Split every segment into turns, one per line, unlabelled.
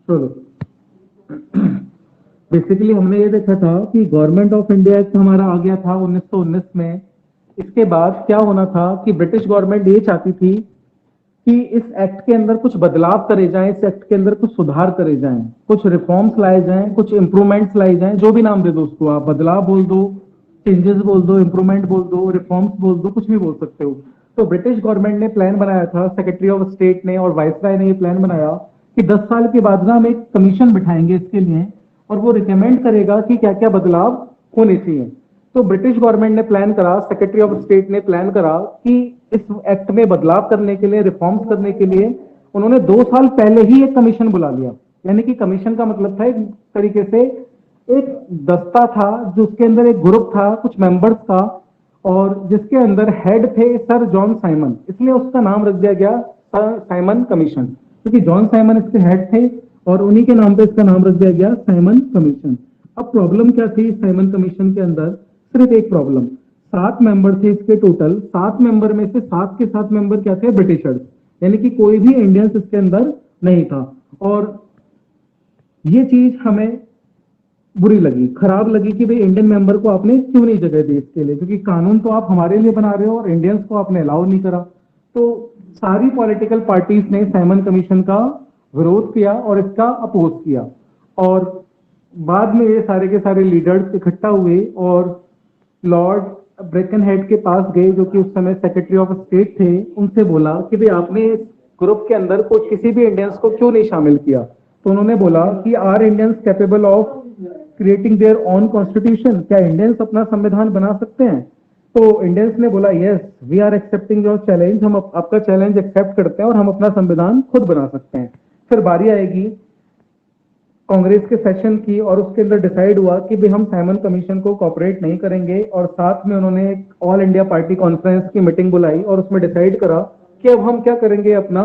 चलो, बेसिकली हमने ये देखा था कि गवर्नमेंट ऑफ इंडिया एक्ट हमारा आ गया था 1919 में। इसके बाद क्या होना था कि ब्रिटिश गवर्नमेंट ये चाहती थी कि इस एक्ट के अंदर कुछ बदलाव करे जाएं, इस एक्ट के अंदर कुछ सुधार करे जाएं, कुछ रिफॉर्म्स लाए जाएं, कुछ इंप्रूवमेंट्स लाए जाएं, जो भी नाम दे दो उसको, आप बदलाव बोल दो, चेंजेस बोल दो, इंप्रूवमेंट बोल दो, रिफॉर्म्स बोल दो, कुछ भी बोल सकते हो। तो ब्रिटिश गवर्नमेंट ने प्लान बनाया था, सेक्रेटरी ऑफ स्टेट ने और वाइसराय ने ये प्लान बनाया कि 10 साल के बाद ना हम एक कमीशन बिठाएंगे इसके लिए, और वो रिकमेंड करेगा कि क्या क्या बदलाव होने चाहिए। तो ब्रिटिश गवर्नमेंट ने प्लान करा, सेक्रेटरी ऑफ स्टेट ने प्लान करा कि इस एक्ट में बदलाव करने के लिए, रिफॉर्म्स करने के लिए उन्होंने 2 साल पहले ही एक कमीशन बुला लिया। यानी कि कमीशन का मतलब था एक तरीके से एक दस्ता था, जिसके अंदर एक ग्रुप था कुछ मेंबर्स का, और जिसके अंदर हेड थे सर जॉन साइमन, इसलिए उसका नाम रख दिया गया सर साइमन कमीशन, क्योंकि जॉन साइमन इसके हेड थे और उन्हीं के नाम पे इसका नाम रख दिया गया साइमन कमीशन। अब प्रॉब्लम क्या थी साइमन कमीशन के अंदर? सिर्फ एक प्रॉब्लम, 7 मेंबर थे इसके टोटल, 7 मेंबर में से 7 के 7 मेंबर क्या थे? ब्रिटिशर्स, यानी कि कोई भी इंडियंस इसके अंदर नहीं था। और ये चीज हमें बुरी लगी, खराब लगी कि भाई इंडियन मेंबर को आपने क्यों नहीं जगह दी इसके लिए, क्योंकि कानून तो आप हमारे लिए बना रहे हो और इंडियंस को आपने अलाउ नहीं करा। तो सारी पॉलिटिकल पार्टीज ने साइमन कमीशन का विरोध किया और इसका अपोज किया। और बाद में ये सारे के सारे लीडर्स इकट्ठा हुए और लॉर्ड ब्रेकनहेड के पास गए, जो कि उस समय सेक्रेटरी ऑफ स्टेट थे, उनसे बोला कि भाई आपने ग्रुप के अंदर कुछ किसी भी इंडियंस को क्यों नहीं शामिल किया? तो उन्होंने बोला कि are Indians capable of creating their own constitution, क्या इंडियंस अपना संविधान बना सकते हैं? तो इंडियंस ने बोला yes we are accepting your challenge, हम आपका चैलेंज एक्सेप्ट करते हैं और हम अपना संविधान खुद बना सकते हैं। फिर बारी आएगी कांग्रेस के सेशन की और उसके अंदर डिसाइड हुआ कि भाई हम साइमन कमीशन को कॉपरेट नहीं करेंगे, और साथ में उन्होंने एक ऑल इंडिया पार्टी कॉन्फ्रेंस की मीटिंग बुलाई और उसमें डिसाइड करा कि अब हम क्या करेंगे, अपना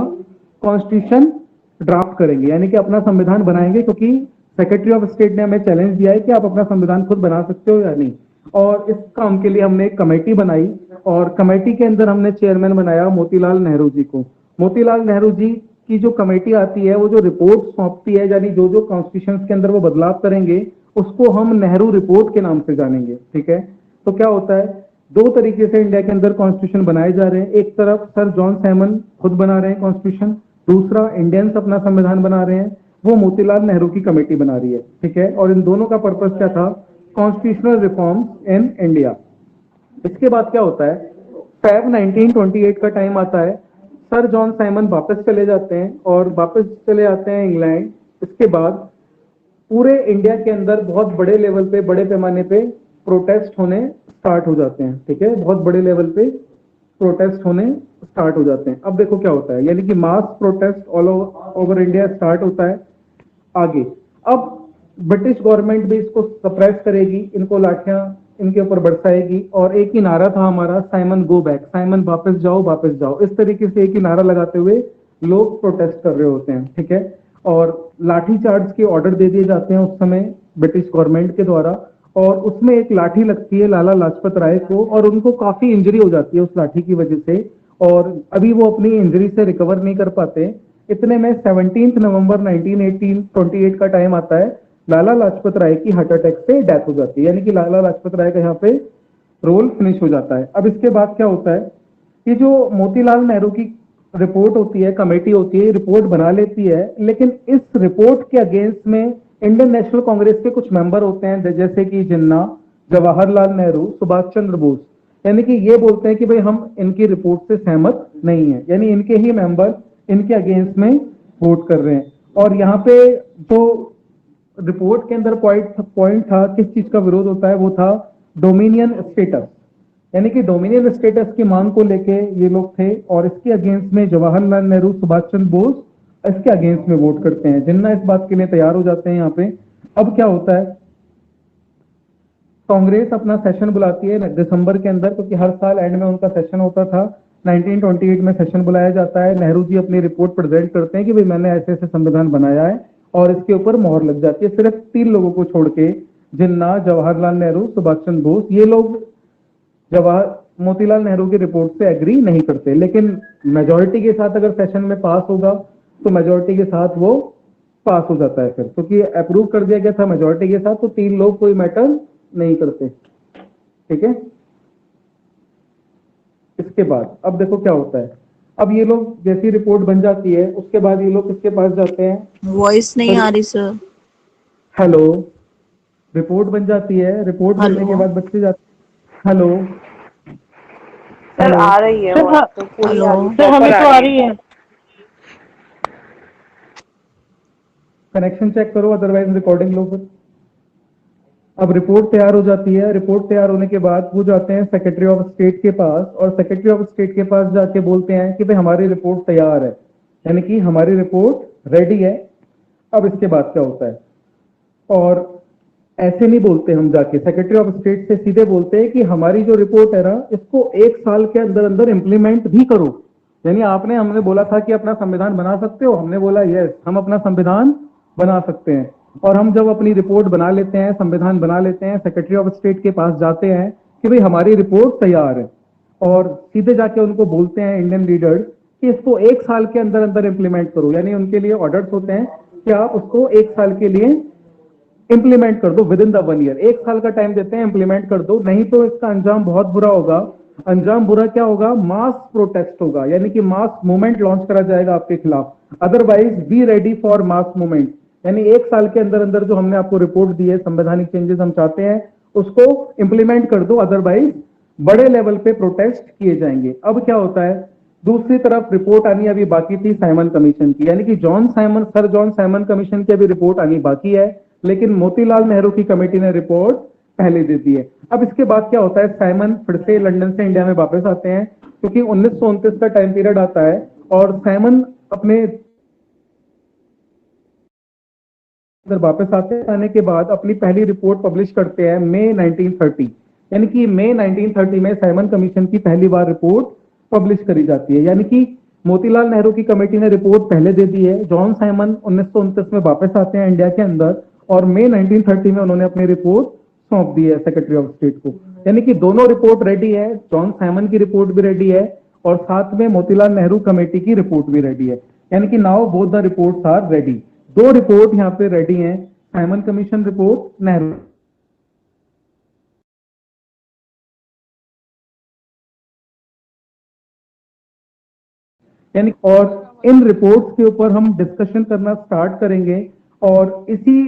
कॉन्स्टिट्यूशन ड्राफ्ट करेंगे, यानी कि अपना संविधान बनाएंगे, क्योंकि सेक्रेटरी ऑफ स्टेट ने हमें चैलेंज दिया है कि आप अपना संविधान खुद बना सकते हो या नहीं। और इस काम के लिए हमने एक कमेटी बनाई और कमेटी के अंदर हमने चेयरमैन बनाया मोतीलाल नेहरू जी को। मोतीलाल नेहरू जी की जो कमेटी आती है वो जो रिपोर्ट सौंपती है, यानी जो जो कॉन्स्टिट्यूशन के अंदर वो बदलाव करेंगे उसको हम नेहरू रिपोर्ट के नाम से जानेंगे। ठीक है, तो क्या होता है, 2 तरीके से इंडिया के अंदर कॉन्स्टिट्यूशन बनाए जा रहे हैं। एक तरफ सर जॉन साइमन खुद बना रहे हैं कॉन्स्टिट्यूशन, दूसरा इंडियंस अपना संविधान बना रहे हैं, वो मोतीलाल नेहरू की कमेटी बना रही है। ठीक है, और इन दोनों का पर्पस क्या था? Constitutional reforms in India. इसके बाद क्या होता है, फैब 1928 का टाइम आता है, सर जॉन साइमन वापस चले जाते हैं और वापस चले आते हैं इंग्लैंड। इसके बाद पूरे इंडिया के अंदर बहुत बड़े लेवल पे, बड़े पैमाने पे प्रोटेस्ट होने स्टार्ट हो जाते हैं। ठीक है, बहुत बड़े लेवल पे प्रोटेस्ट होने स्टार्ट हो जाते हैं। अब देखो क्या होता है, यानी कि mass protest all over India start होता है। आगे अब ब्रिटिश गवर्नमेंट भी इसको सप्रेस करेगी, इनको लाठियां इनके ऊपर बरसाएगी, और एक ही नारा था हमारा, साइमन गो बैक, साइमन वापस जाओ वापस जाओ। इस तरीके से एक ही नारा लगाते हुए लोग प्रोटेस्ट कर रहे होते हैं। ठीक है, और लाठी चार्ज के ऑर्डर दे दिए जाते हैं उस समय ब्रिटिश गवर्नमेंट के द्वारा, और उसमें एक लाठी लगती है लाला लाजपत राय को और उनको काफी इंजरी हो जाती है उस लाठी की वजह से, और अभी वो अपनी इंजरी से रिकवर नहीं कर पाते। इतने में 17 नवंबर 1928 का टाइम आता है, लाला लाजपत राय की हार्ट अटैक से डेथ हो जाती है, यानी कि लाला लाजपत राय का यहाँ पे रोल फिनिश हो जाता है। अब इसके बाद क्या होता है कि जो मोतीलाल नेहरू की रिपोर्ट होती है, कमेटी होती है, रिपोर्ट बना लेती है, लेकिन इस रिपोर्ट के अगेंस्ट में इंडियन नेशनल कांग्रेस के कुछ मेंबर होते हैं, जैसे कि जिन्ना, जवाहरलाल नेहरू, सुभाष चंद्र बोस, यानी कि ये बोलते हैं कि भाई हम इनकी रिपोर्ट से सहमत नहीं है, यानी इनके ही मेंबर इनके अगेंस्ट में वोट कर रहे हैं। और यहाँ पे जो रिपोर्ट के अंदर पॉइंट था, किस चीज का विरोध होता है, वो था डोमिनियन स्टेटस, यानी कि डोमिनियन स्टेटस की मांग को लेके ये लोग थे, और इसके अगेंस्ट में जवाहरलाल नेहरू, सुभाष चंद्र बोस इसके अगेंस्ट में वोट करते हैं। जिन्ना इस बात के लिए तैयार हो जाते हैं यहाँ पे। अब क्या होता है, कांग्रेस अपना सेशन बुलाती है दिसंबर के अंदर, क्योंकि हर साल एंड में उनका सेशन होता था। 1928 में सेशन बुलाया जाता है, नेहरू जी अपनी रिपोर्ट प्रेजेंट करते हैं कि भाई मैंने ऐसे ऐसे संविधान बनाया है, और इसके ऊपर मोहर लग जाती है। सिर्फ 3 लोगों को छोड़ के, जिन्ना, जवाहरलाल नेहरू, सुभाष चंद्र बोस, ये लोग जवाहर मोतीलाल नेहरू की रिपोर्ट से एग्री नहीं करते, लेकिन मेजोरिटी के साथ अगर सेशन में पास होगा तो मेजोरिटी के साथ वो पास हो जाता है फिर, क्योंकि अप्रूव कर दिया गया था मेजोरिटी के साथ, तो 3 लोग कोई मैटर नहीं करते। ठीक है। इसके बाद अब देखो क्या होता है। अब ये लोग जैसी रिपोर्ट बन जाती है, उसके बाद ये लोग किसके पास जाते हैं?
वॉइस नहीं
सर,
आ रही सर।
हेलो। रिपोर्ट बन जाती है, रिपोर्ट बनने के
हेलो।
बाद बच्चे जाते। हेलो।
Sir
hello.
आ रही है,
सर
वो
हाँ,
तो पूरी
हेलो।
आ रही,
सर हमें
प्रॉपर आ
तो आ
रही है।
रही है। कनेक्शन चेक करो, अदरवाइज रिकॉर्डिंग लो फिर। अब रिपोर्ट तैयार हो जाती है, रिपोर्ट तैयार होने के बाद वो जाते हैं सेक्रेटरी ऑफ स्टेट के पास, और सेक्रेटरी ऑफ स्टेट के पास जाके बोलते हैं कि भाई हमारी रिपोर्ट तैयार है, यानी कि हमारी रिपोर्ट रेडी है। अब इसके बाद क्या होता है? और ऐसे नहीं बोलते हम जाके सेक्रेटरी ऑफ स्टेट से, सीधे बोलते हैं कि हमारी जो रिपोर्ट है ना, इसको 1 साल के अंदर अंदर इंप्लीमेंट भी करो। यानी आपने हमने बोला था कि अपना संविधान बना सकते हो, हमने बोला यस, हम अपना संविधान बना सकते हैं। और हम जब अपनी रिपोर्ट बना लेते हैं, संविधान बना लेते हैं, सेक्रेटरी ऑफ स्टेट के पास जाते हैं कि भाई हमारी रिपोर्ट तैयार है, और सीधे जाके उनको बोलते हैं इंडियन लीडर्स कि इसको 1 साल के अंदर अंदर इंप्लीमेंट करो। यानी उनके लिए ऑर्डर्स होते हैं कि आप उसको 1 साल के लिए इंप्लीमेंट कर दो, विद इन द 1 ईयर। 1 साल का टाइम देते हैं, इंप्लीमेंट कर दो, नहीं तो इसका अंजाम बहुत बुरा होगा। अंजाम बुरा क्या होगा? मास प्रोटेस्ट होगा, यानी कि मास मूवमेंट लॉन्च करा जाएगा आपके खिलाफ। Otherwise be ready for mass movement. यानी 1 साल के अंदर अंदर जो हमने आपको रिपोर्ट दी है, संवैधानिक चेंजेस हम चाहते हैं, उसको इंप्लीमेंट कर दो, अदरवाइज बड़े लेवल पे प्रोटेस्ट किए जाएंगे। अब क्या होता है? दूसरी तरफ रिपोर्ट आनी अभी बाकी थी साइमन कमीशन की, यानी कि सर जॉन साइमन कमीशन की अभी रिपोर्ट आनी बाकी है, लेकिन मोतीलाल नेहरू की कमेटी ने रिपोर्ट पहले दे दी है। अब इसके बाद क्या होता है? साइमन फिर से लंदन से इंडिया में वापस आते हैं, क्योंकि 1929 का टाइम पीरियड आता है, और साइमन अपने वापस आने के बाद अपनी पहली रिपोर्ट पब्लिश करते हैं मई 1930। यानी कि मई 1930 में साइमन कमीशन की पहली बार रिपोर्ट पब्लिश करी जाती है। यानी कि मोतीलाल नेहरू की कमेटी ने रिपोर्ट पहले दे दी है, जॉन साइमन 1929 में वापस आते हैं इंडिया के अंदर, और मई 1930 में उन्होंने अपनी रिपोर्ट सौंप दी है सेक्रेटरी ऑफ स्टेट को। यानी कि दोनों रिपोर्ट रेडी है, जॉन साइमन की रिपोर्ट भी रेडी है, और साथ में मोतीलाल नेहरू कमेटी की रिपोर्ट भी रेडी है। यानी कि now both the reports are ready. दो रिपोर्ट यहाँ पे रेडी हैं, साइमन कमीशन रिपोर्ट, नेहरू। यानी और इन रिपोर्ट्स के ऊपर हम डिस्कशन करना स्टार्ट करेंगे, और इसी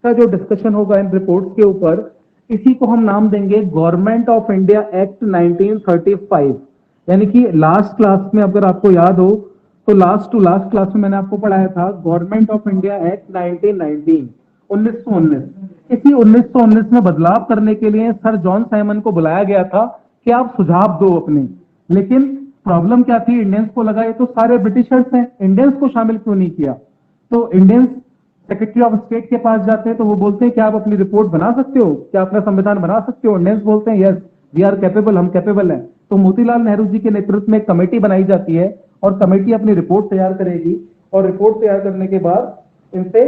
का जो डिस्कशन होगा इन रिपोर्ट्स के ऊपर, इसी को हम नाम देंगे गवर्नमेंट ऑफ इंडिया एक्ट 1935। यानी कि लास्ट क्लास में अगर आपको याद हो, तो लास्ट टू लास्ट क्लास में मैंने आपको पढ़ाया था गवर्नमेंट ऑफ इंडिया एक्ट 1919, 1919। इसी 1919 में बदलाव करने के लिए सर जॉन साइमन को बुलाया गया था कि आप सुझाव दो अपने। लेकिन प्रॉब्लम क्या थी? इंडियंस को लगा ये तो सारे ब्रिटिशर्स हैं, इंडियंस को शामिल क्यों नहीं किया? तो इंडियंस सेक्रेटरी ऑफ स्टेट के पास जाते हैं, तो वो बोलते हैं कि आप अपनी रिपोर्ट बना सकते हो, क्या अपना संविधान बना सकते हो? इंडियंस बोलते हैं यस, वी आर कैपेबल, हम कैपेबल हैं। तो मोतीलाल नेहरू जी के नेतृत्व में एक कमेटी बनाई जाती है, और कमेटी अपनी रिपोर्ट तैयार करेगी, और रिपोर्ट तैयार करने के बाद इनसे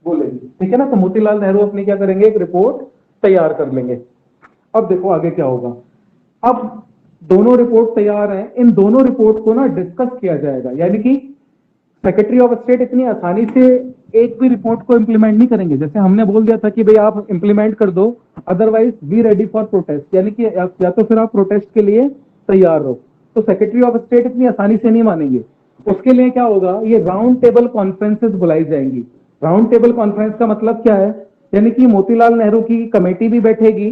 बोलेगी। ठीक है ना? तो मोतीलाल नेहरू अपनी क्या करेंगे? एक रिपोर्ट तैयार कर लेंगे। अब देखो आगे क्या होगा। अब दोनों रिपोर्ट तैयार हैं, इन दोनों रिपोर्ट को ना डिस्कस किया जाएगा। यानी कि सेक्रेटरी ऑफ स्टेट इतनी आसानी से एक भी रिपोर्ट को इंप्लीमेंट नहीं करेंगे। जैसे हमने बोल दिया था कि भाई आप इंप्लीमेंट कर दो, otherwise be ready for protest, यानी कि या तो फिर आप प्रोटेस्ट के लिए तैयार रहो। तो सेक्रेटरी ऑफ स्टेट इतनी आसानी से नहीं मानेंगे। उसके लिए क्या होगा? ये राउंड टेबल कॉन्फ्रेंसेस बुलाई जाएंगी। राउंड टेबल कॉन्फ्रेंस का मतलब क्या है? यानी कि मोतीलाल नेहरू की कमेटी भी बैठेगी,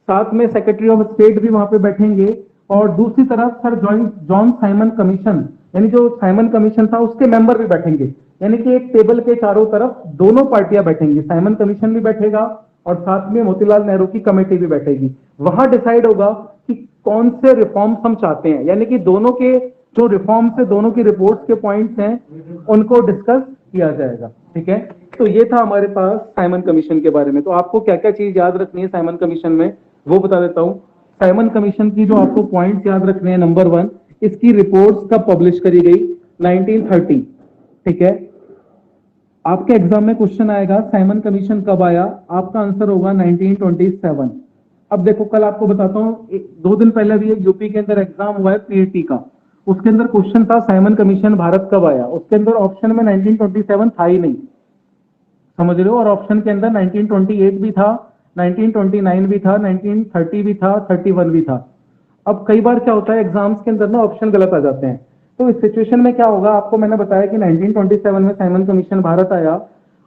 साथ में सेक्रेटरी ऑफ स्टेट भी वहां पे बैठेंगे, और दूसरी तरफ सर जॉन साइमन कमीशन, यानी जो साइमन कमीशन था उसके मेंबर भी बैठेंगे। यानी कि एक टेबल के चारों तरफ दोनों पार्टियां बैठेंगी, साइमन कमीशन भी बैठेगा, और साथ में मोतीलाल नेहरू की कमेटी भी बैठेगी। वहां डिसाइड होगा कि कौन से रिफॉर्म्स हम चाहते हैं। यानी कि दोनों के जो रिफॉर्म्स है, दोनों की रिपोर्ट्स के पॉइंट्स हैं, उनको डिस्कस किया जाएगा। ठीक है? तो ये था हमारे पास साइमन कमीशन के बारे में। तो आपको क्या क्या चीज याद रखनी है साइमन कमीशन में, वो बता देता हूं। साइमन कमीशन की जो आपको पॉइंट याद रखने हैं, नंबर 1, इसकी रिपोर्ट कब पब्लिश करी गई? 1930। ठीक है? आपके एग्जाम में क्वेश्चन आएगा साइमन कमीशन कब आया, आपका आंसर होगा 1927। अब देखो कल आपको बताता हूं, 2 दिन पहले भी एक यूपी के अंदर एग्जाम हुआ है पीएटी का, उसके अंदर क्वेश्चन था साइमन कमीशन भारत कब आया, उसके अंदर ऑप्शन में 1927 था ही नहीं। समझ रहे हो? और ऑप्शन के अंदर 1928 भी था, 1929 भी था, 1930 भी था, 31 भी था। अब कई बार क्या होता है एग्जाम्स के अंदर ना ऑप्शन गलत आ जाते हैं, तो इस सिचुएशन में क्या होगा, आपको मैंने बताया कि 1927 में साइमन कमीशन भारत आया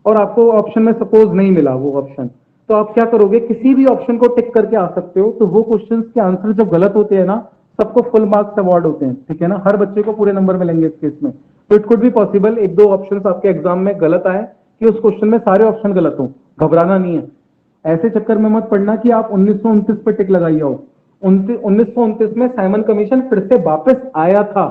और आपको ऑप्शन में सपोज नहीं मिला वो ऑप्शन, तो आप क्या करोगे, किसी भी ऑप्शन को टिक करके आ सकते हो, तो वो क्वेश्चंस के आंसर जब गलत होते हैं ना, सबको फुल मार्क्स अवार्ड होते हैं, ठीक है ना, हर बच्चे को पूरे नंबर मिलेंगे इस केस में। तो इट कुड बी पॉसिबल एक दो ऑप्शन आपके एग्जाम में गलत आए कि उस क्वेश्चन में सारे ऑप्शन गलत हो, घबराना नहीं है। ऐसे चक्कर में मत पड़ना कि आप 1929 पे टिक लगाई हो। 1929 में साइमन कमीशन फिर से वापस आया था,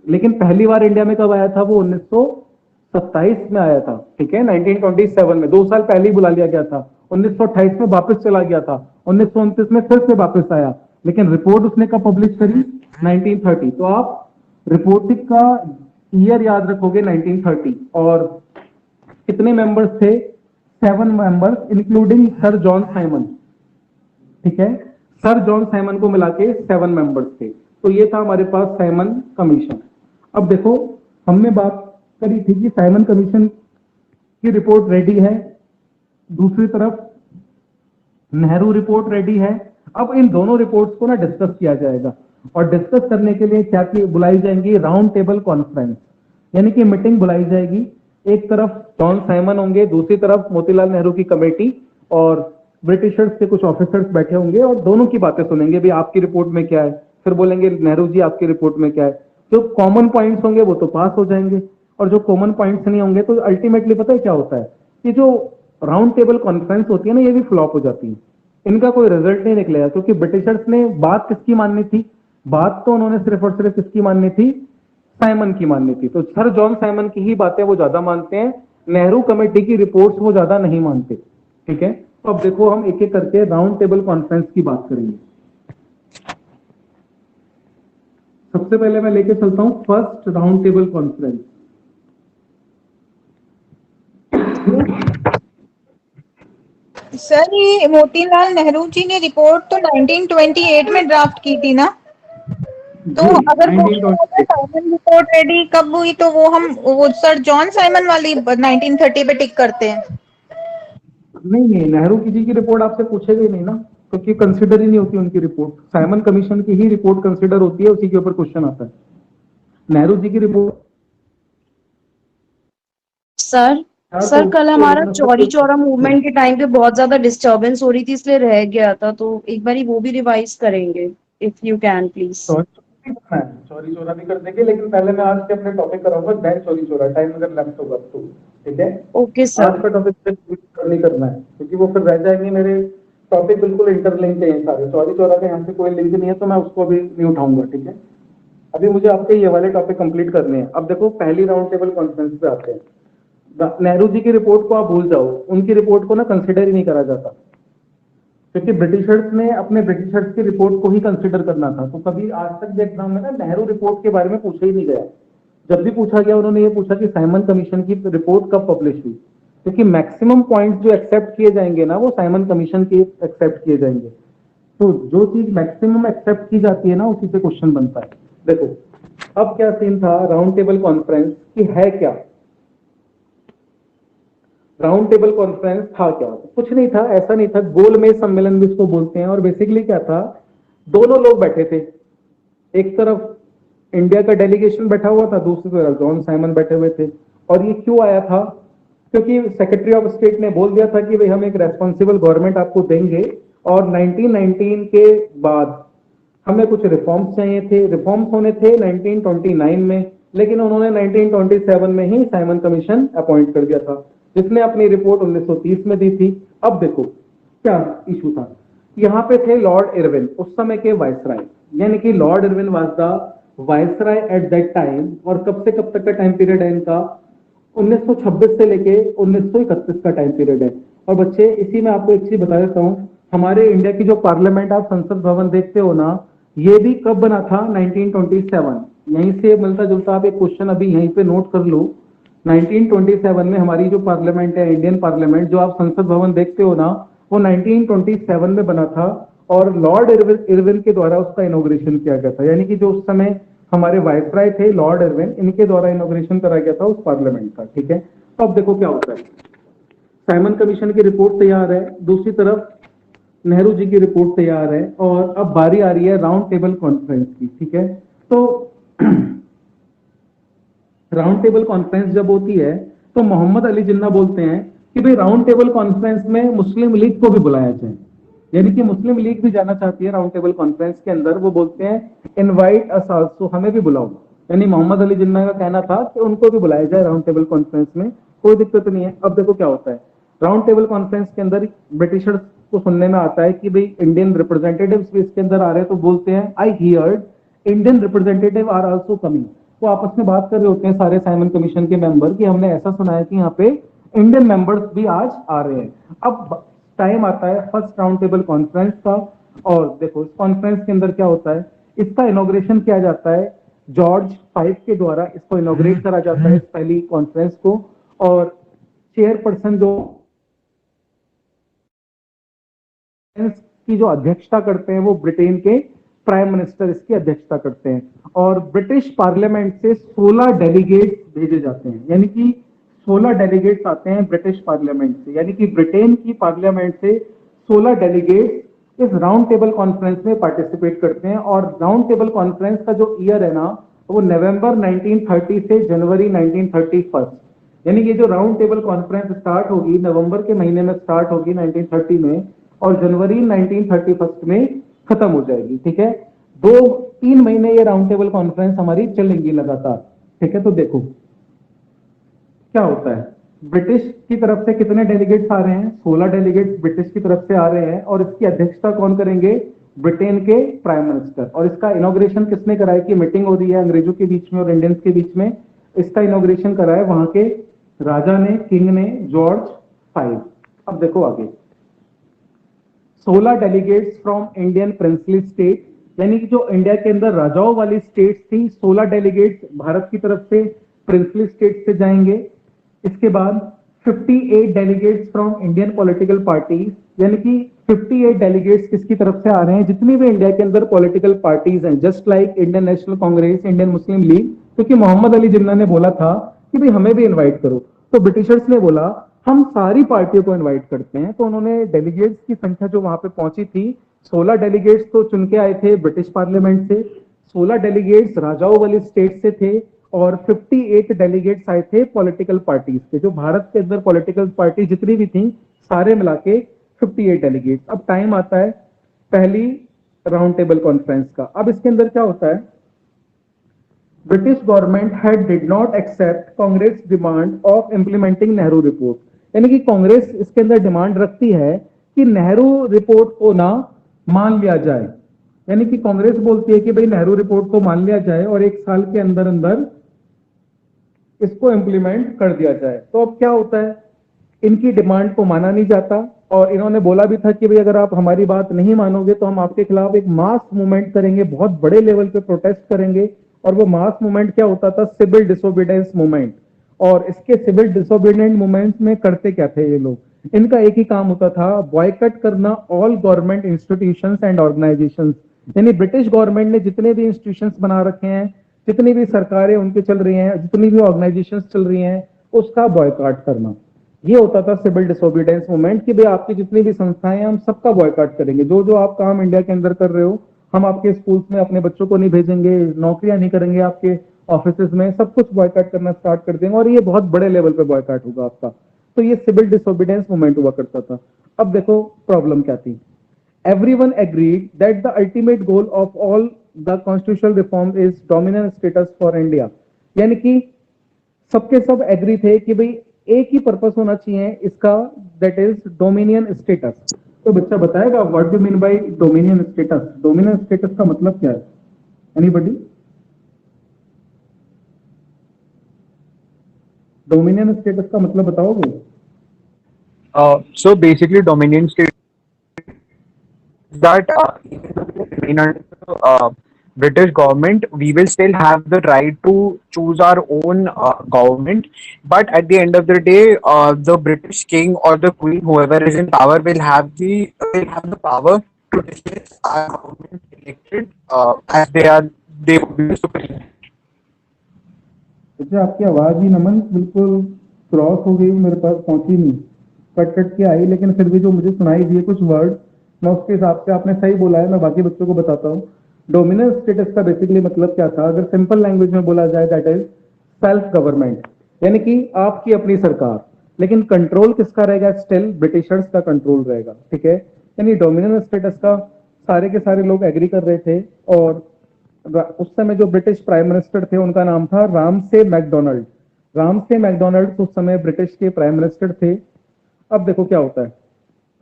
लेकिन पहली बार इंडिया में कब आया था, वो 1927 में आया था, ठीक है, 1927 में, 2 साल पहले ही बुला लिया गया था। 1928 में वापस चला गया था, 1929 में फिर से वापस आया, लेकिन रिपोर्ट उसने कब पब्लिश करी, 1930। तो आप रिपोर्टिंग का ईयर याद रखोगे 1930। और कितने मेंबर्स थे, 7 members including sir John Simon, ठीक है, सर जॉन साइमन को मिला के 7 मेंबर्स थे। तो ये था हमारे पास साइमन कमीशन। अब देखो, हमने बात करी थी कि साइमन कमीशन की रिपोर्ट रेडी है, दूसरी तरफ नेहरू रिपोर्ट रेडी है। अब इन दोनों रिपोर्ट्स को ना डिस्कस किया जाएगा, और डिस्कस करने के लिए क्या बुलाई जाएंगी, राउंड टेबल कॉन्फ्रेंस, यानी कि मीटिंग बुलाई जाएगी। एक तरफ जॉन साइमन होंगे, दूसरी तरफ मोतीलाल नेहरू की कमेटी और ब्रिटिशर्स के कुछ ऑफिसर्स बैठे होंगे, और दोनों की बातें सुनेंगे, भी आपकी रिपोर्ट में क्या है, फिर बोलेंगे नेहरू जी आपकी रिपोर्ट में क्या है। जो कॉमन पॉइंट्स होंगे वो तो पास हो जाएंगे, और जो कॉमन पॉइंट्स नहीं होंगे तो अल्टीमेटली पता है क्या होता है, कि जो राउंड टेबल कॉन्फ्रेंस होती है ना, ये भी फ्लॉप हो जाती है, इनका कोई रिजल्ट नहीं निकलेगा, क्योंकि ब्रिटिशर्स ने बात किसकी माननी थी, बात तो उन्होंने सिर्फ और सिर्फ किसकी माननी थी, साइमन की माननी थी। तो सर जॉन साइमन की ही बातें वो ज्यादा मानते हैं, नेहरू कमेटी की रिपोर्ट्स वो ज्यादा नहीं मानते, ठीक है। तो अब देखो हम एक एक करके राउंड टेबल कॉन्फ्रेंस की बात करेंगे। सबसे पहले मैं लेके चलता हूं first round table conference.
Sir ये मोतीलाल नेहरू जी ने रिपोर्ट तो 1928 में ड्राफ्ट की थी ना, तो
जी,
अगर क्वेश्चन होगा
1928।
साइमन रिपोर्ट रेडी कब हुई, तो वो सर जॉन साइमन वाली 1930 पे टिक करते हैं।
नहीं नहीं, नेहरू जी की रिपोर्ट आपसे पूछेगी नहीं ना, क्योंकि कंसिडर ही नहीं होती उनकी रिपोर्ट, साइमन कमीशन की ही रिपोर्ट कंसिडर होती है, उसी के ऊपर क्वेश्चन आता है। नेहरू जी की रिपोर्ट
सर
तो
सर कल
उसको
हमारा
लेकिन उसमें
चौरी चौरा
कोई
मूवमेंट के टाइम पे बहुत ज्यादा डिस्टरबेंस हो रही थी, इसलिए रह गया था, तो एक बार वो भी रिवाइज करेंगे इफ यू कैन प्लीज।
चोरी चोरा भी कर देंगे, लेकिन पहले मैं आज के अपने टॉपिक कराऊंगा, देन चोरी चोरा, टाइम अगर लेफ्ट होगा तो, ठीक है।
ओके
आज
सर।
का टॉपिक नहीं करना है, क्योंकि वो फिर रह जाएंगे मेरे टॉपिक, बिल्कुल इंटरलिंक है सारे, चोरी चोरा का यहाँ से कोई लिंक नहीं है, तो मैं उसको भी नहीं उठाऊंगा, ठीक है। अभी मुझे आपके ये वाले टॉपिक कंप्लीट करने हैं। अब देखो पहली राउंड टेबल कॉन्फ्रेंस पे आते हैं। नेहरू जी की रिपोर्ट को आप भूल जाओ, उनकी रिपोर्ट को ना कंसिडर ही नहीं करा जाता, क्योंकि ब्रिटिशर्स ने अपने ब्रिटिशर्स की रिपोर्ट को ही कंसिडर करना था। तो कभी आज तक के एग्जाम में ना नेहरू रिपोर्ट के बारे में पूछा ही नहीं गया। जब भी पूछा गया उन्होंने ये पूछा कि साइमन कमीशन की रिपोर्ट कब पब्लिश हुई, क्योंकि मैक्सिमम पॉइंट्स जो एक्सेप्ट किए जाएंगे ना, वो साइमन कमीशन के एक्सेप्ट किए जाएंगे। तो जो चीज मैक्सिमम एक्सेप्ट की जाती है ना, उसी पे क्वेश्चन बनता है। देखो अब क्या सीन था राउंड टेबल कॉन्फ्रेंस की, है क्या राउंड टेबल कॉन्फ्रेंस था क्या, कुछ नहीं था, ऐसा नहीं था, गोलमेज सम्मेलन भी इसको बोलते हैं। और बेसिकली क्या था, दोनों लोग बैठे थे, एक तरफ इंडिया का डेलीगेशन बैठा हुआ था, दूसरी तरफ जॉन साइमन बैठे हुए थे। और ये क्यों आया था, क्योंकि सेक्रेटरी ऑफ स्टेट ने बोल दिया था कि भाई हम एक रेस्पॉन्सिबल गवर्नमेंट आपको देंगे, और 1919 के बाद हमें कुछ रिफॉर्म्स चाहिए थे, रिफॉर्म्स होने थे 1929 में, लेकिन उन्होंने 1927 में ही साइमन कमीशन अपॉइंट कर दिया था, जिसने अपनी रिपोर्ट 1930 में दी थी। अब देखो क्या इशू था, यहाँ पे थे लॉर्ड इरविन, उस समय के वायसराय, यानी कि Lord Irwin was the viceroy at that time. और कब से कब तक का टाइम पीरियड है इनका, 1926 से लेके 1931 का टाइम पीरियड है। और बच्चे इसी में आपको एक चीज बता देता हूँ, हमारे इंडिया की जो पार्लियामेंट आप संसद भवन देखते हो ना, ये भी कब बना था, 1927। यहीं से मिलता जुलता आप एक क्वेश्चन अभी यहीं पे नोट कर लो। 1927 में हमारी जो पार्लियामेंट है, इंडियन पार्लियामेंट, जो आप संसद भवन देखते हो ना, वो 1927 में बना था, और लॉर्ड इरविन के द्वारा उसका इनॉग्रेशन किया गया था। यानी कि जो उस समय हमारे वायसराय थे लॉर्ड इरविन, इनके द्वारा इनॉग्रेशन करा गया था उस पार्लियामेंट का, ठीक है। तो अब देखो क्या होता है, साइमन कमीशन की रिपोर्ट तैयार है, दूसरी तरफ नेहरू जी की रिपोर्ट तैयार है, और अब बारी आ रही है राउंड टेबल कॉन्फ्रेंस की। ठीक है, तो राउंड टेबल कॉन्फ्रेंस जब होती है तो मोहम्मद अली जिन्ना बोलते हैं कि भाई राउंड टेबल कॉन्फ्रेंस में मुस्लिम लीग को भी बुलाया जाए, यानी कि मुस्लिम लीग भी जाना चाहती है राउंड टेबल कॉन्फ्रेंस के अंदर। वो बोलते हैं इनवाइट अस आल्सो, हमें भी बुलाओ, यानी मोहम्मद अली जिन्ना का कहना था कि उनको भी बुलाया जाए राउंड टेबल कॉन्फ्रेंस में, कोई दिक्कत नहीं है। अब देखो क्या होता है, राउंड टेबल कॉन्फ्रेंस के अंदर ब्रिटिशर्स को सुनने में आता है कि भाई इंडियन रिप्रेजेंटेटिव्स भी इसके अंदर आ रहे हैं, तो बोलते हैं I heard Indian representative are also coming. वो आपस में बात कर रहे होते हैं सारे साइमन कमीशन के मेंबर कि हमने ऐसा सुना है कि यहाँ पे इंडियन मेंबर्स भी आज आ रहे हैं। अब टाइम आता है फर्स्ट राउंड टेबल कॉन्फ्रेंस का, और देखो इस कॉन्फ्रेंस के अंदर क्या होता है, इसका इनॉग्रेशन किया जाता है जॉर्ज फाइव के द्वारा, इसको इनॉग्रेट करा जाता है इस पहली कॉन्फ्रेंस को, और चेयरपर्सन जो की जो अध्यक्षता करते हैं वो ब्रिटेन के प्राइम मिनिस्टर इसकी अध्यक्षता करते हैं, और ब्रिटिश पार्लियामेंट से 16 डेलीगेट्स भेजे जाते हैं, यानी कि 16 डेलीगेट्स आते हैं ब्रिटिश पार्लियामेंट से, यानी कि ब्रिटेन की पार्लियामेंट से 16 डेलीगेट्स इस राउंड टेबल कॉन्फ्रेंस में पार्टिसिपेट करते हैं। और राउंड टेबल कॉन्फ्रेंस का जो ईयर है ना, वो नवंबर 1930 से जनवरी 1931, यानी ये जो राउंड टेबल कॉन्फ्रेंस स्टार्ट होगी नवंबर के महीने में स्टार्ट होगी 1930 में, और जनवरी 1931 में खत्म हो जाएगी। ठीक है, 2-3 महीने ये राउंड टेबल कॉन्फ्रेंस हमारी चलेंगी लगातार। ठीक है, तो देखो क्या होता है, ब्रिटिश की तरफ से कितने डेलीगेट्स आ रहे हैं, 16 डेलीगेट्स ब्रिटिश की तरफ से आ रहे हैं, और इसकी अध्यक्षता कौन करेंगे, ब्रिटेन के प्राइम मिनिस्टर। और इसका इनॉग्रेशन किसने कराया, कि मीटिंग हो रही है अंग्रेजों के बीच में और इंडियंस के बीच में, इसका इनॉग्रेशन कराया वहां के राजा ने, किंग ने, जॉर्ज 5। अब देखो आगे, 16 delegates from Indian princely state, यानी कि जो इंडिया के अंदर राजाओं वाली स्टेट थी, 16 डेलीगेट्स भारत की तरफ से प्रिंसली स्टेट से जाएंगे। इसके बाद 58 delegates from Indian political parties, यानी कि 58 डेलीगेट्स किसकी तरफ से आ रहे हैं, जितनी भी इंडिया के अंदर पॉलिटिकल पार्टीज हैं, just like Indian national Congress, Indian Muslim league, क्योंकि मोहम्मद अली जिन्ना ने बोला था कि भाई हमें भी इन्वाइट करो, तो ब्रिटिशर्स ने बोला हम सारी पार्टियों को इनवाइट करते हैं। तो उन्होंने डेलीगेट्स की संख्या जो वहां पे पहुंची थी, 16 डेलीगेट्स तो चुन के आए थे ब्रिटिश पार्लियामेंट से, 16 डेलीगेट्स राजाओं वाली स्टेट से थे, और 58 डेलीगेट्स आए थे पॉलिटिकल पार्टीज से। जो भारत के अंदर पॉलिटिकल पार्टी जितनी भी थी सारे मिला के 58 डेलीगेट्स। अब टाइम आता है पहली राउंड टेबल कॉन्फ्रेंस का। अब इसके अंदर क्या होता है, British government had did not accept Congress demand of implementing Nehru report, यानी कि कांग्रेस इसके अंदर डिमांड रखती है कि नेहरू रिपोर्ट को ना मान लिया जाए, यानी कि कांग्रेस बोलती है कि भाई नेहरू रिपोर्ट को मान लिया जाए और 1 साल के अंदर अंदर इसको इंप्लीमेंट कर दिया जाए। तो अब क्या होता है, इनकी डिमांड को माना नहीं जाता, और इन्होंने बोला भी था कि भाई अगर आप हमारी बात नहीं मानोगे तो हम आपके खिलाफ एक मास मूवमेंट करेंगे, बहुत बड़े लेवल पे प्रोटेस्ट करेंगे। और वो मास मूवमेंट क्या होता था, सिविल डिसोबीडियंस मूवमेंट। और इसके सिविल डिसोबीडियंट मूवमेंट्स में करते क्या थे ये लोग, इनका एक ही काम होता था, बॉयकट करना all government institutions and organisations, यानी ब्रिटिश गवर्नमेंट ने जितने भी इंस्टीट्यूशंस बना रखे हैं, जितनी भी सरकारें उनकी चल रही हैं, जितनी भी ऑर्गेनाइजेशंस चल रही हैं, उसका बॉयकॉट करना। ये होता था सिविल डिसोबीडियंस मूवमेंट, कि भाई आपकी जितनी भी संस्थाएं हैं हम सबका बॉयकॉट करेंगे, जो जो आप काम इंडिया के अंदर कर रहे हो हम आपके स्कूल्स में अपने बच्चों को नहीं भेजेंगे, नौकरियां नहीं करेंगे आपके ऑफिस में, सब कुछ बॉयकॉट करना स्टार्ट कर देंगे, और ये बहुत बड़े लेवल पे बॉयकॉट होगा आपका। तो ये सिविल डिसोबीडियंस मूवमेंट हुआ करता था। अब देखो प्रॉब्लम क्या थी, everyone agreed that the ultimate goal of all the constitutional reform is dominant status for India, यानी कि सबके सब एग्री थे कि भाई एक ही पर्पस होना चाहिए इसका, दैट इज डोमिनियन स्टेटस। तो बच्चा बताएगा what do mean by dominion status, dominion status का मतलब क्या है, एनीबॉडी? डोमिनियन स्टेटस का मतलब बताओगे?
So basically, dominion state that in British government, we will still have the right to choose our own government. But at the end of the day, the British king or the queen, whoever is in power, will have the power to dismiss our government elected as they will be supreme.
अच्छा, आपकी आवाज ही नमन बिल्कुल cross हो गई, मेरे पास पहुंची नहीं। Cut cut के आई, लेकिन फिर भी जो मुझे सुनाई दिए कुछ वर्ड, मैं उसके हिसाब से, आपने सही बोला है, मैं बाकी बच्चों को बताता हूँ। डोमिनेंस स्टेटस का बेसिकली मतलब क्या था, अगर सिंपल लैंग्वेज में बोला जाए, दैट इज सेल्फ गवर्नमेंट, यानी कि आपकी अपनी सरकार, लेकिन कंट्रोल किसका रहेगा, स्टिल ब्रिटिशर्स का कंट्रोल रहेगा, ठीक है। यानी डोमिनेंस स्टेटस का सारे के सारे लोग एग्री कर रहे थे। और उस समय जो ब्रिटिश प्राइम मिनिस्टर थे उनका नाम था रामसे मैकडोनल्ड। रामसे मैकडोनल्ड उस समय ब्रिटिश के प्राइम मिनिस्टर थे। अब देखो क्या होता है,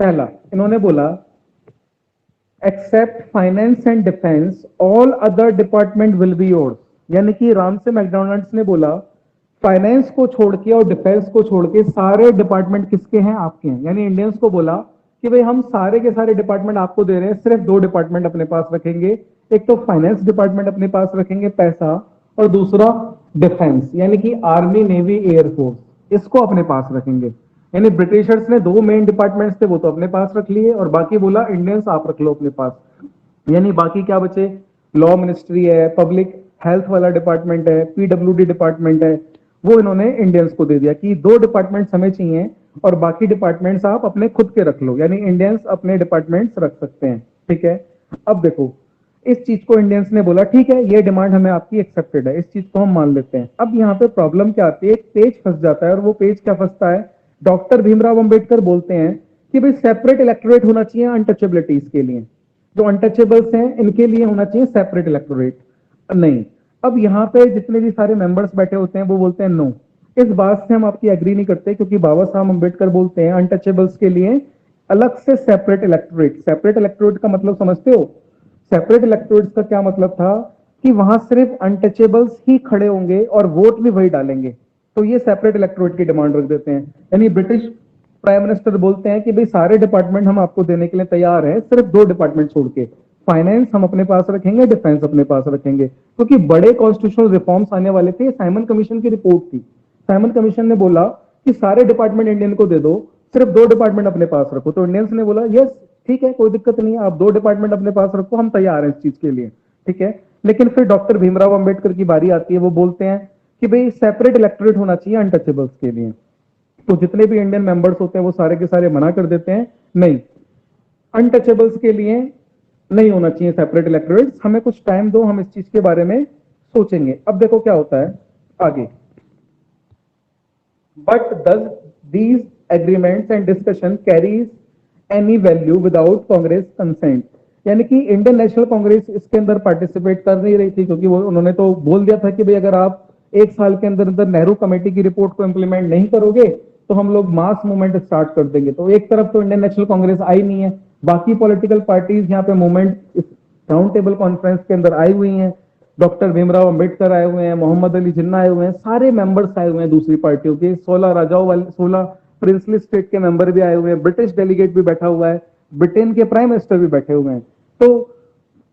पहला इन्होंने बोला except finance and defence all other department will be yours, यानी कि रामसे मैकडोनल्ड्स ने बोला फाइनेंस को छोड़ के और डिफेंस को छोड़ के सारे डिपार्टमेंट किसके हैं, आपके हैं। यानी इंडियंस को बोला कि भाई हम सारे के सारे डिपार्टमेंट आपको दे रहे हैं, सिर्फ दो डिपार्टमेंट अपने पास रखेंगे, एक तो फाइनेंस डिपार्टमेंट अपने पास रखेंगे पैसा, और दूसरा डिफेंस यानी कि आर्मी नेवी एयरफोर्स, इसको अपने पास रखेंगे। यानी ब्रिटिशर्स ने दो मेन डिपार्टमेंट्स थे वो तो अपने पास रख लिए, और बाकी बोला इंडियंस आप रख लो अपने पास। यानी बाकी क्या बचे, लॉ मिनिस्ट्री है, पब्लिक हेल्थ वाला डिपार्टमेंट है, पीडब्ल्यूडी डिपार्टमेंट है, वो इन्होंने इंडियंस को दे दिया कि दो डिपार्टमेंट्स हमें चाहिए और बाकी डिपार्टमेंट्स आप अपने खुद के रख लो, यानी इंडियंस अपने डिपार्टमेंट्स रख सकते हैं, ठीक है। अब देखो इस चीज को इंडियंस ने बोला ठीक है, ये डिमांड हमें आपकी एक्सेप्टेड है, इस चीज को हम मान लेते हैं। अब यहाँ पे प्रॉब्लम क्या आती है, एक पेज फंस जाता है, और वो पेज क्या फंसता है, डॉक्टर भीमराव अंबेडकर बोलते हैं कि भाई सेपरेट इलेक्टोरेट होना चाहिए अनटचेबिलिटीज के लिए, जो अनटचेबल्स हैं इनके लिए होना चाहिए सेपरेट इलेक्टोरेट, नहीं। अब यहाँ पे जितने भी सारे मेंबर्स बैठे होते हैं वो बोलते हैं नो, इस बात से हम आपकी एग्री नहीं करते, क्योंकि बाबा साहब अंबेडकर बोलते हैं अनटचेबल्स के लिए अलग से सेपरेट इलेक्टोरेट। सेपरेट इलेक्टोरेट का मतलब समझते हो, सेपरेट इलेक्टोरेट का क्या मतलब था कि वहां सिर्फ अनटचेबल्स ही खड़े होंगे और वोट भी वही डालेंगे, तो ये सेपरेट इलेक्टोरेट की डिमांड रख देते हैं। यानी ब्रिटिश प्राइम मिनिस्टर बोलते हैं कि भाई सारे डिपार्टमेंट हम आपको देने के लिए तैयार हैं, सिर्फ दो डिपार्टमेंट छोड़ के, फाइनेंस हम अपने पास रखेंगे, डिफेंस अपने पास रखेंगे, क्योंकि बड़े कॉन्स्टिट्यूशनल रिफॉर्म्स आने वाले थे। साइमन कमीशन की रिपोर्ट थी, साइमन कमीशन ने बोला कि सारे डिपार्टमेंट इंडियन को दे दो, सिर्फ दो डिपार्टमेंट अपने पास रखो, तो इंडियंस ने बोला यस ठीक है, कोई दिक्कत नहीं है, आप दो डिपार्टमेंट अपने पास रखो, हम तैयार हैं इस चीज के लिए, ठीक है। लेकिन फिर डॉक्टर भीमराव अंबेडकर की बारी आती है, वो बोलते हैं कि भाई सेपरेट इलेक्टोरेट होना चाहिए अनटचेबल्स के लिए, तो जितने भी इंडियन मेंबर्स होते हैं वो सारे के सारे मना कर देते हैं, नहीं अनटचेबल्स के लिए नहीं होना चाहिए सेपरेट इलेक्टोरेट, हमें कुछ टाइम दो, हम इस चीज के बारे में सोचेंगे। अब देखो क्या होता है आगे, but does these agreements and discussion carries any value without Congress consent, यानी कि इंडियन नेशनल कांग्रेस इसके अंदर पार्टिसिपेट कर नहीं रही थी, क्योंकि वो उन्होंने तो बोल दिया था कि भाई अगर आप एक साल के अंदर अंदर नेहरू कमेटी की रिपोर्ट को इंप्लीमेंट नहीं करोगे तो हम लोग मास मूवमेंट स्टार्ट कर देंगे। तो एक तरफ तो इंडियन नेशनल कांग्रेस आई नहीं है, बाकी पॉलिटिकल पार्टीज यहाँ पे मूवमेंट इस राउंड टेबल कॉन्फ्रेंस के अंदर आई हुई हैं, डॉक्टर भीमराव अंबेडकर आए हुए हैं, मोहम्मद अली जिन्ना आए हुए हैं, सारे मेंबर्स आए हुए हैं दूसरी पार्टियों के, 16 राजाओं वाले 16 प्रिंसली स्टेट के मेंबर भी आए हुए हैं, ब्रिटिश डेलीगेट भी बैठा हुआ है, ब्रिटेन के प्राइम मिनिस्टर भी बैठे हुए हैं। तो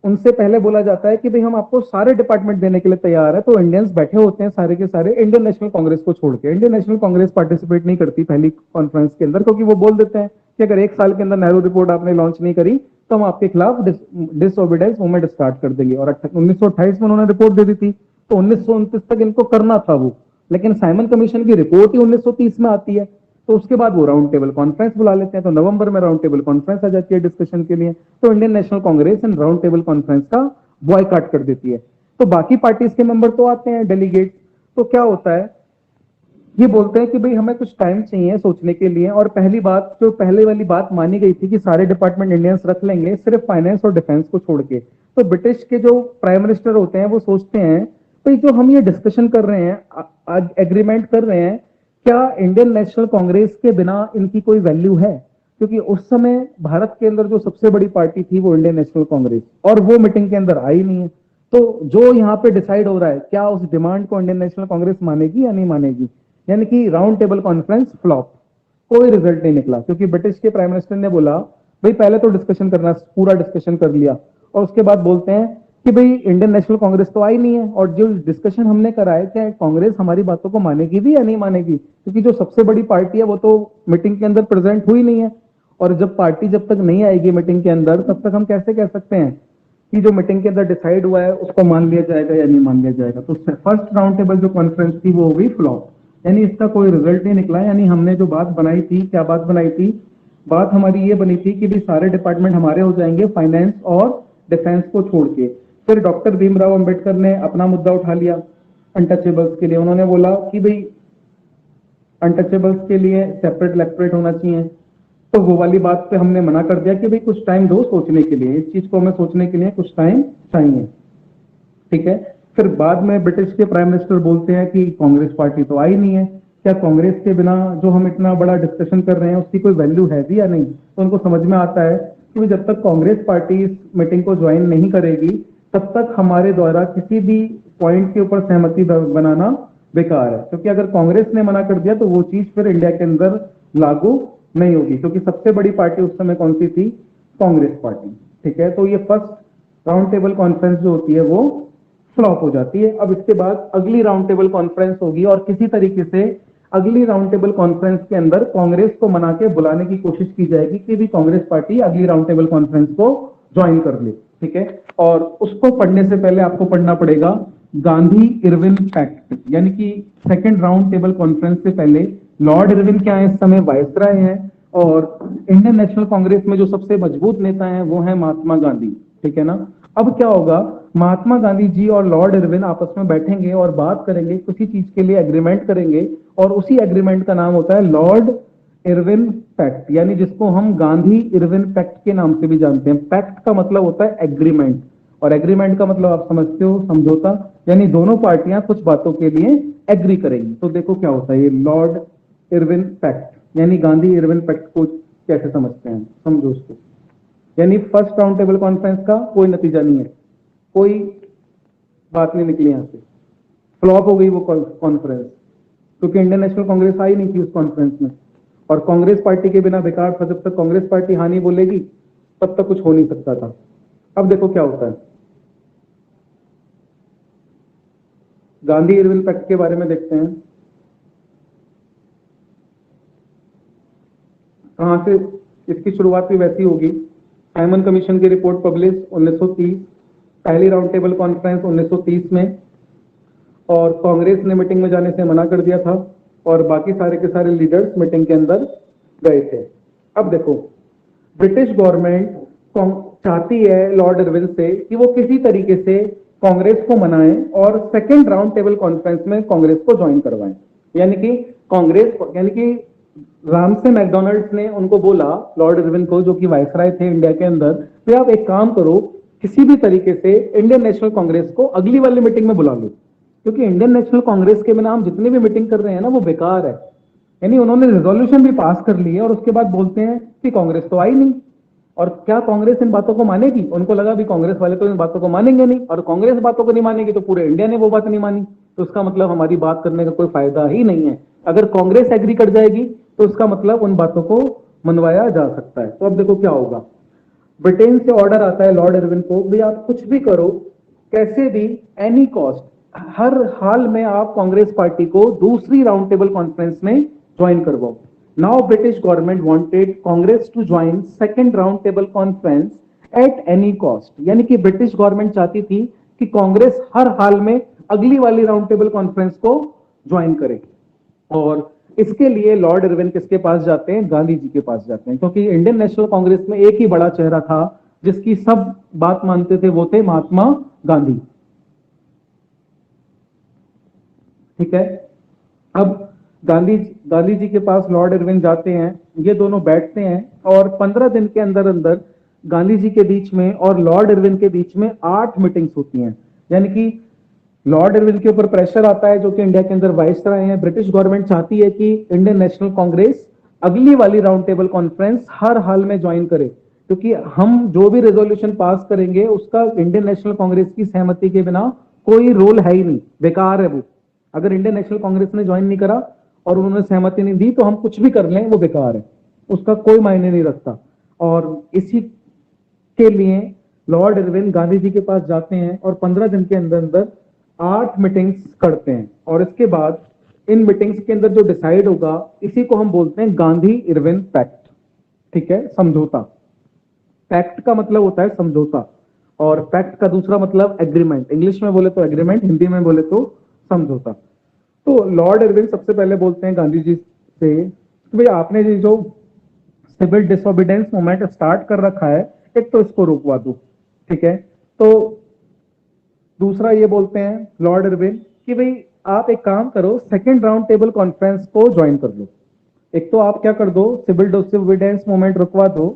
उनसे पहले बोला जाता है कि भाई हम आपको सारे डिपार्टमेंट देने के लिए तैयार है, तो इंडियंस बैठे होते हैं सारे के सारे इंडियन नेशनल कांग्रेस को छोड़ के। इंडियन नेशनल कांग्रेस पार्टिसिपेट नहीं करती पहली कॉन्फ्रेंस के अंदर, क्योंकि वो बोल देते हैं कि अगर एक साल के अंदर नेहरू रिपोर्ट आपने लॉन्च नहीं करी तो हम आपके खिलाफ डिसओबीडेंस मूवमेंट स्टार्ट कर देंगे। और 1928 में उन्होंने रिपोर्ट दे दी थी, तो 1929 तक इनको करना था वो, लेकिन साइमन कमीशन की रिपोर्ट ही 1930 में आती है, तो उसके बाद वो राउंड टेबल कॉन्फ्रेंस बुला लेते हैं, तो नवंबर में राउंड टेबल कॉन्फ्रेंस आ जाती है डिस्कशन के लिए, तो Indian national Congress in round table conference का बॉयकॉट कर देती है। तो बाकी पार्टीज के मेंबर तो आते हैं डेलीगेट, तो क्या होता है ये बोलते हैं कि भाई हमें कुछ टाइम चाहिए सोचने के लिए, और पहली बात जो पहले वाली बात मानी गई थी कि सारे डिपार्टमेंट इंडियंस रख लेंगे सिर्फ फाइनेंस और डिफेंस को छोड़ के, तो ब्रिटिश के जो प्राइम मिनिस्टर होते हैं वो सोचते हैं भाई जो हम ये डिस्कशन कर रहे हैं, एग्रीमेंट कर रहे हैं, क्या इंडियन नेशनल कांग्रेस के बिना इनकी कोई वैल्यू है, क्योंकि उस समय भारत के अंदर जो सबसे बड़ी पार्टी थी वो इंडियन नेशनल कांग्रेस, और वो मीटिंग के अंदर आई नहीं है। तो जो यहाँ पे डिसाइड हो रहा है क्या उस डिमांड को इंडियन नेशनल कांग्रेस मानेगी या नहीं मानेगी, यानी कि राउंड टेबल कॉन्फ्रेंस फ्लॉप, कोई रिजल्ट नहीं निकला, क्योंकि ब्रिटिश के प्राइम मिनिस्टर ने बोला भाई पहले तो डिस्कशन करना, पूरा डिस्कशन कर लिया, और उसके बाद बोलते हैं कि भाई इंडियन नेशनल कांग्रेस तो आई नहीं है, और जो डिस्कशन हमने करा है क्या कांग्रेस हमारी बातों को मानेगी भी या नहीं मानेगी, क्योंकि जो सबसे बड़ी पार्टी है वो तो मीटिंग के अंदर प्रेजेंट हुई नहीं है, और जब पार्टी जब तक नहीं आएगी मीटिंग के अंदर तब तक हम कैसे कह सकते हैं कि जो मीटिंग के अंदर डिसाइड हुआ है उसको मान लिया जाएगा या नहीं मान लिया जाएगा। तो फर्स्ट राउंड टेबल जो कॉन्फ्रेंस थी वो हो गई फ्लॉप। यानी इसका कोई रिजल्ट नहीं निकला। यानी हमने जो बात बनाई थी, क्या बात बनाई थी? बात हमारी ये बनी थी कि भी सारे डिपार्टमेंट हमारे हो जाएंगे फाइनेंस और डिफेंस को छोड़ के। फिर डॉक्टर भीमराव अंबेडकर ने अपना मुद्दा उठा लिया अनटचेबल्स के लिए। उन्होंने बोला कि भाई अनटचेबल्स के लिए सेपरेट इलेक्टोरेट होना चाहिए। तो वो वाली बात पे हमने मना कर दिया कि भाई कुछ टाइम दो सोचने के लिए, इस चीज को हमें सोचने के लिए कुछ टाइम चाहिए। ठीक है। फिर बाद में ब्रिटिश के प्राइम मिनिस्टर बोलते हैं कि कांग्रेस पार्टी तो आई नहीं है, क्या कांग्रेस के बिना जो हम इतना बड़ा डिस्कशन कर रहे हैं उसकी कोई वैल्यू है भी या नहीं? तो उनको समझ में आता है कि जब तक कांग्रेस पार्टी इस मीटिंग को ज्वाइन नहीं करेगी तब तक हमारे द्वारा किसी भी पॉइंट के ऊपर सहमति बनाना बेकार है, क्योंकि अगर कांग्रेस ने मना कर दिया तो वो चीज फिर इंडिया के अंदर लागू नहीं होगी, क्योंकि सबसे बड़ी पार्टी उस समय कौन सी थी? कांग्रेस पार्टी। ठीक है। तो ये फर्स्ट राउंड टेबल कॉन्फ्रेंस जो होती है वो फ्लॉप हो जाती है। अब इसके बाद अगली राउंड टेबल कॉन्फ्रेंस होगी और किसी तरीके से अगली राउंड टेबल कॉन्फ्रेंस के अंदर कांग्रेस को मना के बुलाने की कोशिश की जाएगी कि भी कांग्रेस पार्टी अगली राउंड टेबल कॉन्फ्रेंस को ज्वाइन कर ले। ठीक है। और उसको पढ़ने से पहले आपको पढ़ना पड़ेगा गांधी इरविन पैक्ट, यानी कि सेकेंड राउंड टेबल कॉन्फ्रेंस से पहले लॉर्ड इरविन क्या है? इस समय वायसराय हैं और इंडियन नेशनल कांग्रेस में जो सबसे मजबूत नेता हैं वो है महात्मा गांधी। ठीक है ना। अब क्या होगा, महात्मा गांधी जी और लॉर्ड इरविन आपस में बैठेंगे और बात करेंगे, किसी चीज के लिए एग्रीमेंट करेंगे और उसी एग्रीमेंट का नाम होता है लॉर्ड इरविन पैक्ट, यानी जिसको हम गांधी इरविन पैक्ट के नाम से भी जानते हैं। पैक्ट का मतलब होता है एग्रीमेंट, और एग्रीमेंट का मतलब आप समझते हो, समझौता, यानी दोनों पार्टियां कुछ बातों के लिए एग्री करेंगी। तो देखो क्या होता है ये लॉर्ड इरविन पैक्ट, यानी गांधी इरविन पैक्ट को कैसे समझते हैं, समझो उसको। यानी फर्स्ट राउंड टेबल कॉन्फ्रेंस का कोई नतीजा नहीं है, कोई बात नहीं निकली, यहां से फ्लॉप हो गई वो कॉन्फ्रेंस, क्योंकि इंडियन नेशनल कांग्रेस आई नहीं थी उस कॉन्फ्रेंस में। और कांग्रेस पार्टी के बिना बेकार था, जब तक कांग्रेस पार्टी हाँ नहीं बोलेगी तब तक कुछ हो नहीं सकता था। अब देखो क्या होता है। गांधी इरविन पैक्ट के बारे में देखते हैं, कहां से इसकी शुरुआत भी वैसी होगी। साइमन कमीशन की रिपोर्ट पब्लिश 1930, पहली राउंड टेबल कॉन्फ्रेंस 1930 में, और कांग्रेस ने मीटिंग में जाने से मना कर दिया था और बाकी सारे के सारे लीडर्स मीटिंग के अंदर गए थे। अब देखो ब्रिटिश गवर्नमेंट चाहती है लॉर्ड इरविन से कि वो किसी तरीके से कांग्रेस को मनाएं और सेकेंड राउंड टेबल कॉन्फ्रेंस में कांग्रेस को ज्वाइन करवाएं। यानी कि कांग्रेस, यानी कि रामसे मैकडोनल्ड्स ने उनको बोला लॉर्ड इरविन को, जो कि वायसराय थे इंडिया के अंदर, कि आप एक काम करो, किसी भी तरीके से इंडियन नेशनल कांग्रेस को अगली वाली मीटिंग में बुला लो, क्योंकि इंडियन नेशनल कांग्रेस के बिना हम जितनी भी मीटिंग कर रहे हैं ना वो बेकार है। यानी उन्होंने रिजोल्यूशन भी पास कर ली है और उसके बाद बोलते हैं कि कांग्रेस तो आई नहीं, और क्या कांग्रेस इन बातों को मानेगी? उनको लगा भी कांग्रेस वाले तो इन बातों को मानेंगे नहीं, और कांग्रेस बातों को नहीं मानेगी तो पूरे इंडिया ने वो बात नहीं मानी, तो उसका मतलब हमारी बात करने का कोई फायदा ही नहीं है। अगर कांग्रेस एग्री कर जाएगी तो उसका मतलब उन बातों को मनवाया जा सकता है। तो अब देखो क्या होगा। ब्रिटेन से ऑर्डर आता है लॉर्ड इरविन को, भाई आप कुछ भी करो, कैसे भी, एनी कॉस्ट, हर हाल में आप कांग्रेस पार्टी को दूसरी राउंड टेबल कॉन्फ्रेंस में ज्वाइन करवाओ। Now British government wanted Congress to join second round table conference at any cost, यानी कि ब्रिटिश गवर्नमेंट चाहती थी कि कांग्रेस हर हाल में अगली वाली राउंड टेबल कॉन्फ्रेंस को ज्वाइन करे। और इसके लिए लॉर्ड इरविन किसके पास जाते हैं? गांधी जी के पास जाते हैं, क्योंकि इंडियन नेशनल कांग्रेस में एक ही बड़ा चेहरा था जिसकी सब बात मानते थे, वो थे महात्मा गांधी। ठीक है। अब गांधी जी के पास लॉर्ड इरविन जाते हैं, ये दोनों बैठते हैं और 15 दिन के अंदर अंदर गांधी जी के बीच में और लॉर्ड इरविन के बीच में 8 मीटिंग्स होती हैं। यानी कि लॉर्ड इरविन के ऊपर प्रेशर आता है, जो कि इंडिया के अंदर वाइसराय हैं। ब्रिटिश गवर्नमेंट चाहती है कि इंडियन नेशनल कांग्रेस अगली वाली राउंड टेबल कॉन्फ्रेंस हर हाल में ज्वाइन करे, क्योंकि हम जो भी रेजोल्यूशन पास करेंगे उसका इंडियन नेशनल कांग्रेस की सहमति के बिना कोई रोल है ही नहीं, बेकार है वो। अगर इंडियन नेशनल कांग्रेस ने ज्वाइन नहीं करा और उन्होंने सहमति नहीं दी तो हम कुछ भी कर लें वो बेकार है, उसका कोई मायने नहीं रखता। और इसी के लिए लॉर्ड इरविन गांधी जी के पास जाते हैं और 15 दिन के अंदर अंदर 8 मीटिंग्स करते हैं, और इसके बाद इन मीटिंग्स के अंदर जो डिसाइड होगा इसी को हम बोलते हैं गांधी इरविन पैक्ट। ठीक है, समझौता। पैक्ट का मतलब होता है समझौता, और पैक्ट का दूसरा मतलब एग्रीमेंट। इंग्लिश में बोले तो एग्रीमेंट, हिंदी में बोले तो समझौता। तो लॉर्ड इरविन सबसे पहले बोलते हैं गांधी जी से कि भाई आपने ये जो सिविल डिसोबीडेंस मूवमेंट स्टार्ट कर रखा है, एक तो इसको रुकवा दो, ठीक है। तो दूसरा ये बोलते हैं लॉर्ड इरविन कि भाई आप एक काम करो, सेकंड राउंड टेबल कॉन्फ्रेंस को ज्वाइन कर लो। एक तो आप क्या कर दो, सिविल डिसोबीडेंस मूवमेंट रुकवा दो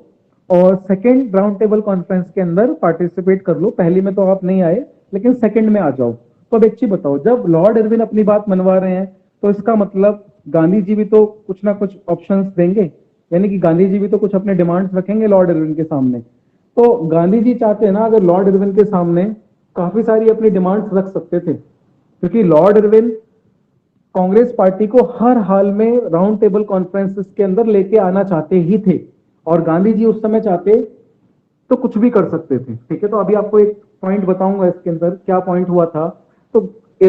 और सेकंड राउंड टेबल कॉन्फ्रेंस के अंदर पार्टिसिपेट कर लो। पहली में तो आप नहीं आए, लेकिन सेकंड में आ जाओ। तो अब एक चीज बताओ, जब लॉर्ड इरविन अपनी बात मनवा रहे हैं तो इसका मतलब गांधी जी भी तो कुछ ना कुछ ऑप्शंस देंगे, यानी कि गांधी जी भी तो कुछ अपने डिमांड्स रखेंगे लॉर्ड इरविन के सामने। तो गांधी जी चाहते हैं ना, अगर लॉर्ड इरविन के सामने काफी सारी अपनी डिमांड्स रख सकते थे, क्योंकि लॉर्ड इरविन कांग्रेस पार्टी को हर हाल में राउंड टेबल कॉन्फ्रेंसेस के अंदर लेके आना चाहते ही थे, और गांधी जी उस समय चाहते तो कुछ भी कर सकते थे, ठीक है। तो अभी आपको एक पॉइंट बताऊंगा इसके अंदर क्या पॉइंट हुआ था। तो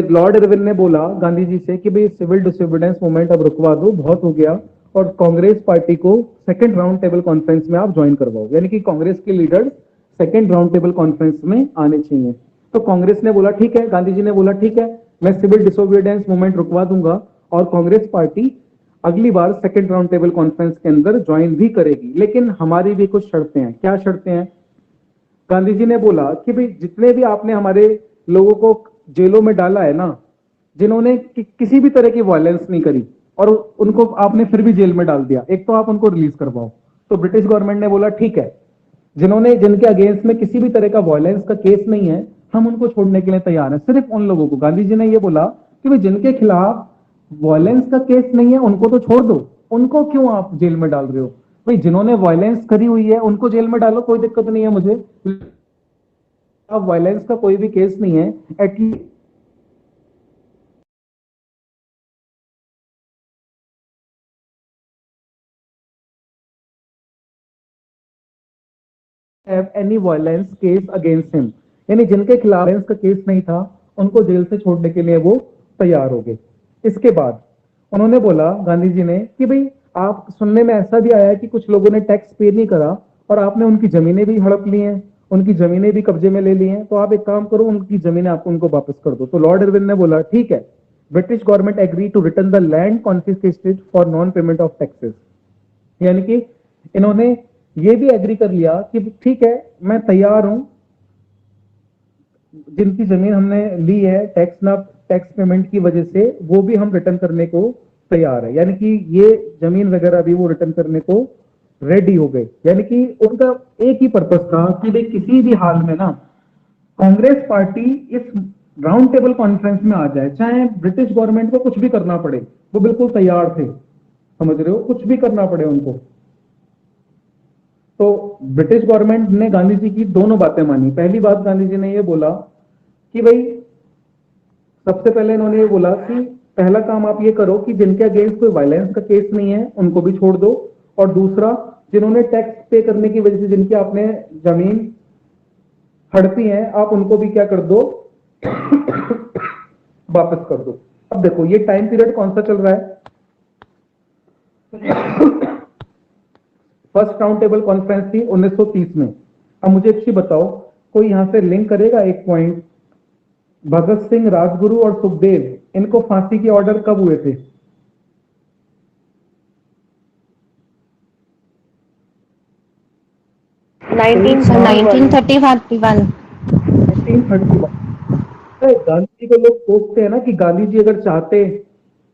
लॉर्ड इरविन ने बोला गांधी जी से कि भाई सिविल डिसोबीडेंस मूवमेंट अब रुकवा दो, बहुत हो गया, और कांग्रेस पार्टी को सेकंड राउंड टेबल कॉन्फ्रेंस में आप ज्वाइन करवाओ, यानी कि कांग्रेस के leaders second round table conference में आने चाहिए। तो कांग्रेस ने बोला ठीक है, गांधी जी ने बोला ठीक है, मैं सिविल डिसोबीडेंस मूवमेंट रुकवा दूंगा और कांग्रेस पार्टी अगली बार सेकंड राउंड टेबल कॉन्फ्रेंस के अंदर ज्वाइन भी करेगी, लेकिन हमारी भी कुछ शर्तें हैं। क्या शर्तें हैं? गांधी जी ने बोला कि भाई जितने भी आपने हमारे लोगों को जेलों में डाला है ना, जिन्होंने किसी भी तरह की वायलेंस नहीं करी और उनको आपने फिर भी जेल में डाल दिया, एक तो आप उनको रिलीज करवाओ। तो ब्रिटिश गवर्नमेंट ने बोला ठीक है, जिनके अगेंस्ट में किसी भी तरह का वायलेंस का केस नहीं है, हम उनको छोड़ने के लिए तैयार हैं, सिर्फ उन लोगों को। गांधी जी ने यह बोला कि भाई जिनके खिलाफ वायलेंस का केस नहीं है उनको तो छोड़ दो, उनको क्यों आप जेल में डाल रहे हो? भाई जिन्होंने वायलेंस करी हुई है उनको जेल में डालो, कोई दिक्कत नहीं है मुझे। अब वायलेंस का कोई भी केस नहीं है, at least have any violence case against him, यानी जिनके खिलाफ वायलेंस का केस नहीं था उनको जेल से छोड़ने के लिए वो तैयार हो गए। इसके बाद उन्होंने बोला गांधी जी ने कि भाई आप, सुनने में ऐसा भी आया है कि कुछ लोगों ने टैक्स पे नहीं करा और आपने उनकी जमीनें भी हड़प ली हैं, उनकी जमीनें भी कब्जे में ले ली हैं, तो आप एक काम करो, उनकी जमीनें आपको उनको वापस कर दो। तो लॉर्ड इरविन ने बोला ठीक है, British government agree to return the land confiscated for non payment of taxes, यानी कि इन्होंने ये भी एग्री कर लिया कि ठीक है, मैं तैयार हूं, जिनकी जमीन हमने ली है टैक्स पेमेंट की वजह से, वो भी हम रिटर्न करने को तैयार है, यानी कि ये जमीन वगैरह भी वो रिटर्न करने को रेडी हो गए। यानी कि उनका एक ही पर्पस था कि भाई किसी भी हाल में ना कांग्रेस पार्टी इस राउंड टेबल कॉन्फ्रेंस में आ जाए, चाहे ब्रिटिश गवर्नमेंट को कुछ भी करना पड़े, वो बिल्कुल तैयार थे, समझ रहे हो, कुछ भी करना पड़े उनको। तो ब्रिटिश गवर्नमेंट ने गांधी जी की दोनों बातें मानी। पहली बात गांधी जी ने ये बोला कि भाई सबसे पहले इन्होंने ये बोला कि पहला काम आप ये करो कि जिनके अगेंस्ट कोई वायलेंस का केस नहीं है उनको भी छोड़ दो, और दूसरा जिन्होंने टैक्स पे करने की वजह से जिनकी आपने जमीन हड़पी है, आप उनको भी क्या कर दो, वापस कर दो। अब देखो ये टाइम पीरियड कौन सा चल रहा है, फर्स्ट राउंड टेबल कॉन्फ्रेंस थी 1930 में। अब मुझे एक चीज बताओ, कोई यहां से लिंक करेगा एक पॉइंट, भगत सिंह, राजगुरु और सुखदेव, इनको फांसी के ऑर्डर कब हुए थे?
1931।
1931। गांधी जी को लोग सोचते हैं ना कि गांधी जी अगर चाहते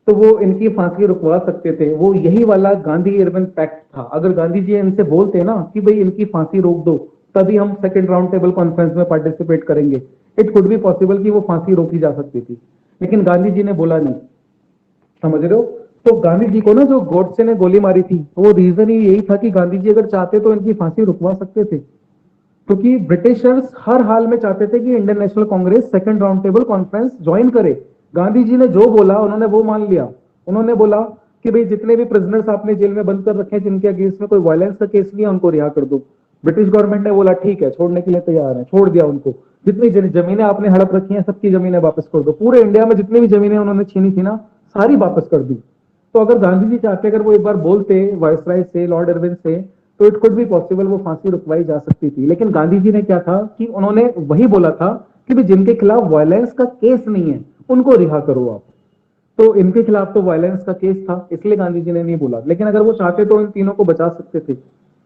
तो वो इनकी फांसी रुकवा सकते थे, वो यही वाला गांधी इरविन पैक्ट था। अगर गांधी जी इनसे बोलते ना कि भाई इनकी फांसी रोक दो, तभी हम सेकंड राउंड टेबल कॉन्फ्रेंस में पार्टिसिपेट करेंगे, इट कुड बी पॉसिबल कि वो फांसी रोकी जा सकती थी, लेकिन गांधी जी ने बोला नहीं, समझ रहे हो। तो गांधी जी को ना जो गोडसे ने गोली मारी थी, वो रीजन ही यही था कि गांधी जी अगर चाहते तो इनकी फांसी रुकवा सकते थे, क्योंकि ब्रिटिशर्स हर हाल में चाहते थे कि Indian national Congress second round table conference join करे। गांधी जी ने जो बोला उन्होंने वो मान लिया। उन्होंने बोला कि भाई जितने भी प्रिजनर्स आपने जेल में बंद कर रखे हैं, जिनके अगेंस्ट में कोई वायलेंस का केस नहीं है, उनको रिहा कर दो। ब्रिटिश गवर्नमेंट ने बोला ठीक है, छोड़ने के लिए तैयार है, छोड़ दिया उनको। जितनी जमीनें आपने हड़प रखी हैं सबकी जमीनें वापस कर दो। पूरे इंडिया में जितनी भी जमीनें उन्होंने छीनी थी ना, सारी वापस कर दी। तो अगर गांधी जी चाहते, अगर वो एक बार बोलते वायसराय से, लॉर्ड इरविन से, तो इट कुड बी पॉसिबल वो फांसी रुकवाई जा सकती थी। लेकिन गांधी जी ने क्या था कि उन्होंने वही बोला था कि भी जिनके खिलाफ वायलेंस का केस नहीं है उनको रिहा करो आप। तो इनके खिलाफ तो वायलेंस का केस था, इसलिए गांधी जी ने नहीं बोला। लेकिन अगर वो चाहते तो इन तीनों को बचा सकते थे,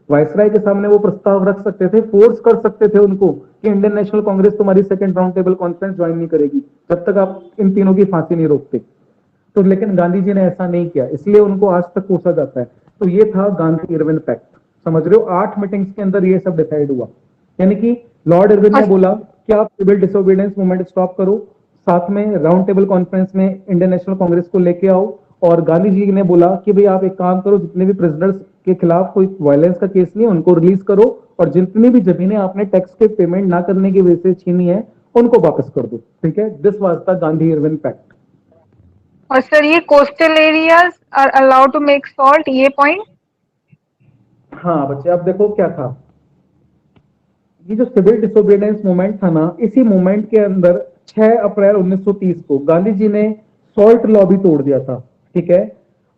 वायसराय के सामने वो प्रस्ताव रख सकते थे, फोर्स कर सकते थे उनको कि इंडियन नेशनल कांग्रेस तुम्हारी second round table conference join नहीं करेगी जब तक आप इन तीनों की फांसी नहीं रोकते। तो लेकिन गांधी जी ने ऐसा नहीं किया, इसलिए उनको आज तक कोसा जाता है। तो ये था गांधी इरविन पैक्ट, समझ रहे हो? 8 मीटिंग्स के अंदर ये सब डिसाइड हुआ। यानी कि लॉर्ड इरविन ने बोला कि आप सिविल डिसोबीडियंस मूवमेंट स्टॉप करो, साथ में राउंड टेबल कॉन्फ्रेंस में इंडियन नेशनल कांग्रेस को लेके आओ, और गांधी जी ने बोला कि भाई आप एक काम करो, जितने भी प्रिजनर्स के खिलाफ कोई वायलेंस का केस नहीं है उनको रिलीज करो, और जितनी भी जमीनें आपने टैक्स के पेमेंट ना करने की वजह से छीनी है उनको वापस कर दो। ठीक है, this was the Gandhi Irwin pact.
और सर ये coastal areas are allowed to make salt, ये पॉइंट?
हाँ बच्चे, अब देखो क्या था, ये जो सिविल डिसोबीडियंस मूवमेंट था ना, इसी मूवमेंट के अंदर 6 अप्रैल 1930 को गांधी जी ने सॉल्ट लॉ भी तोड़ दिया था। ठीक है,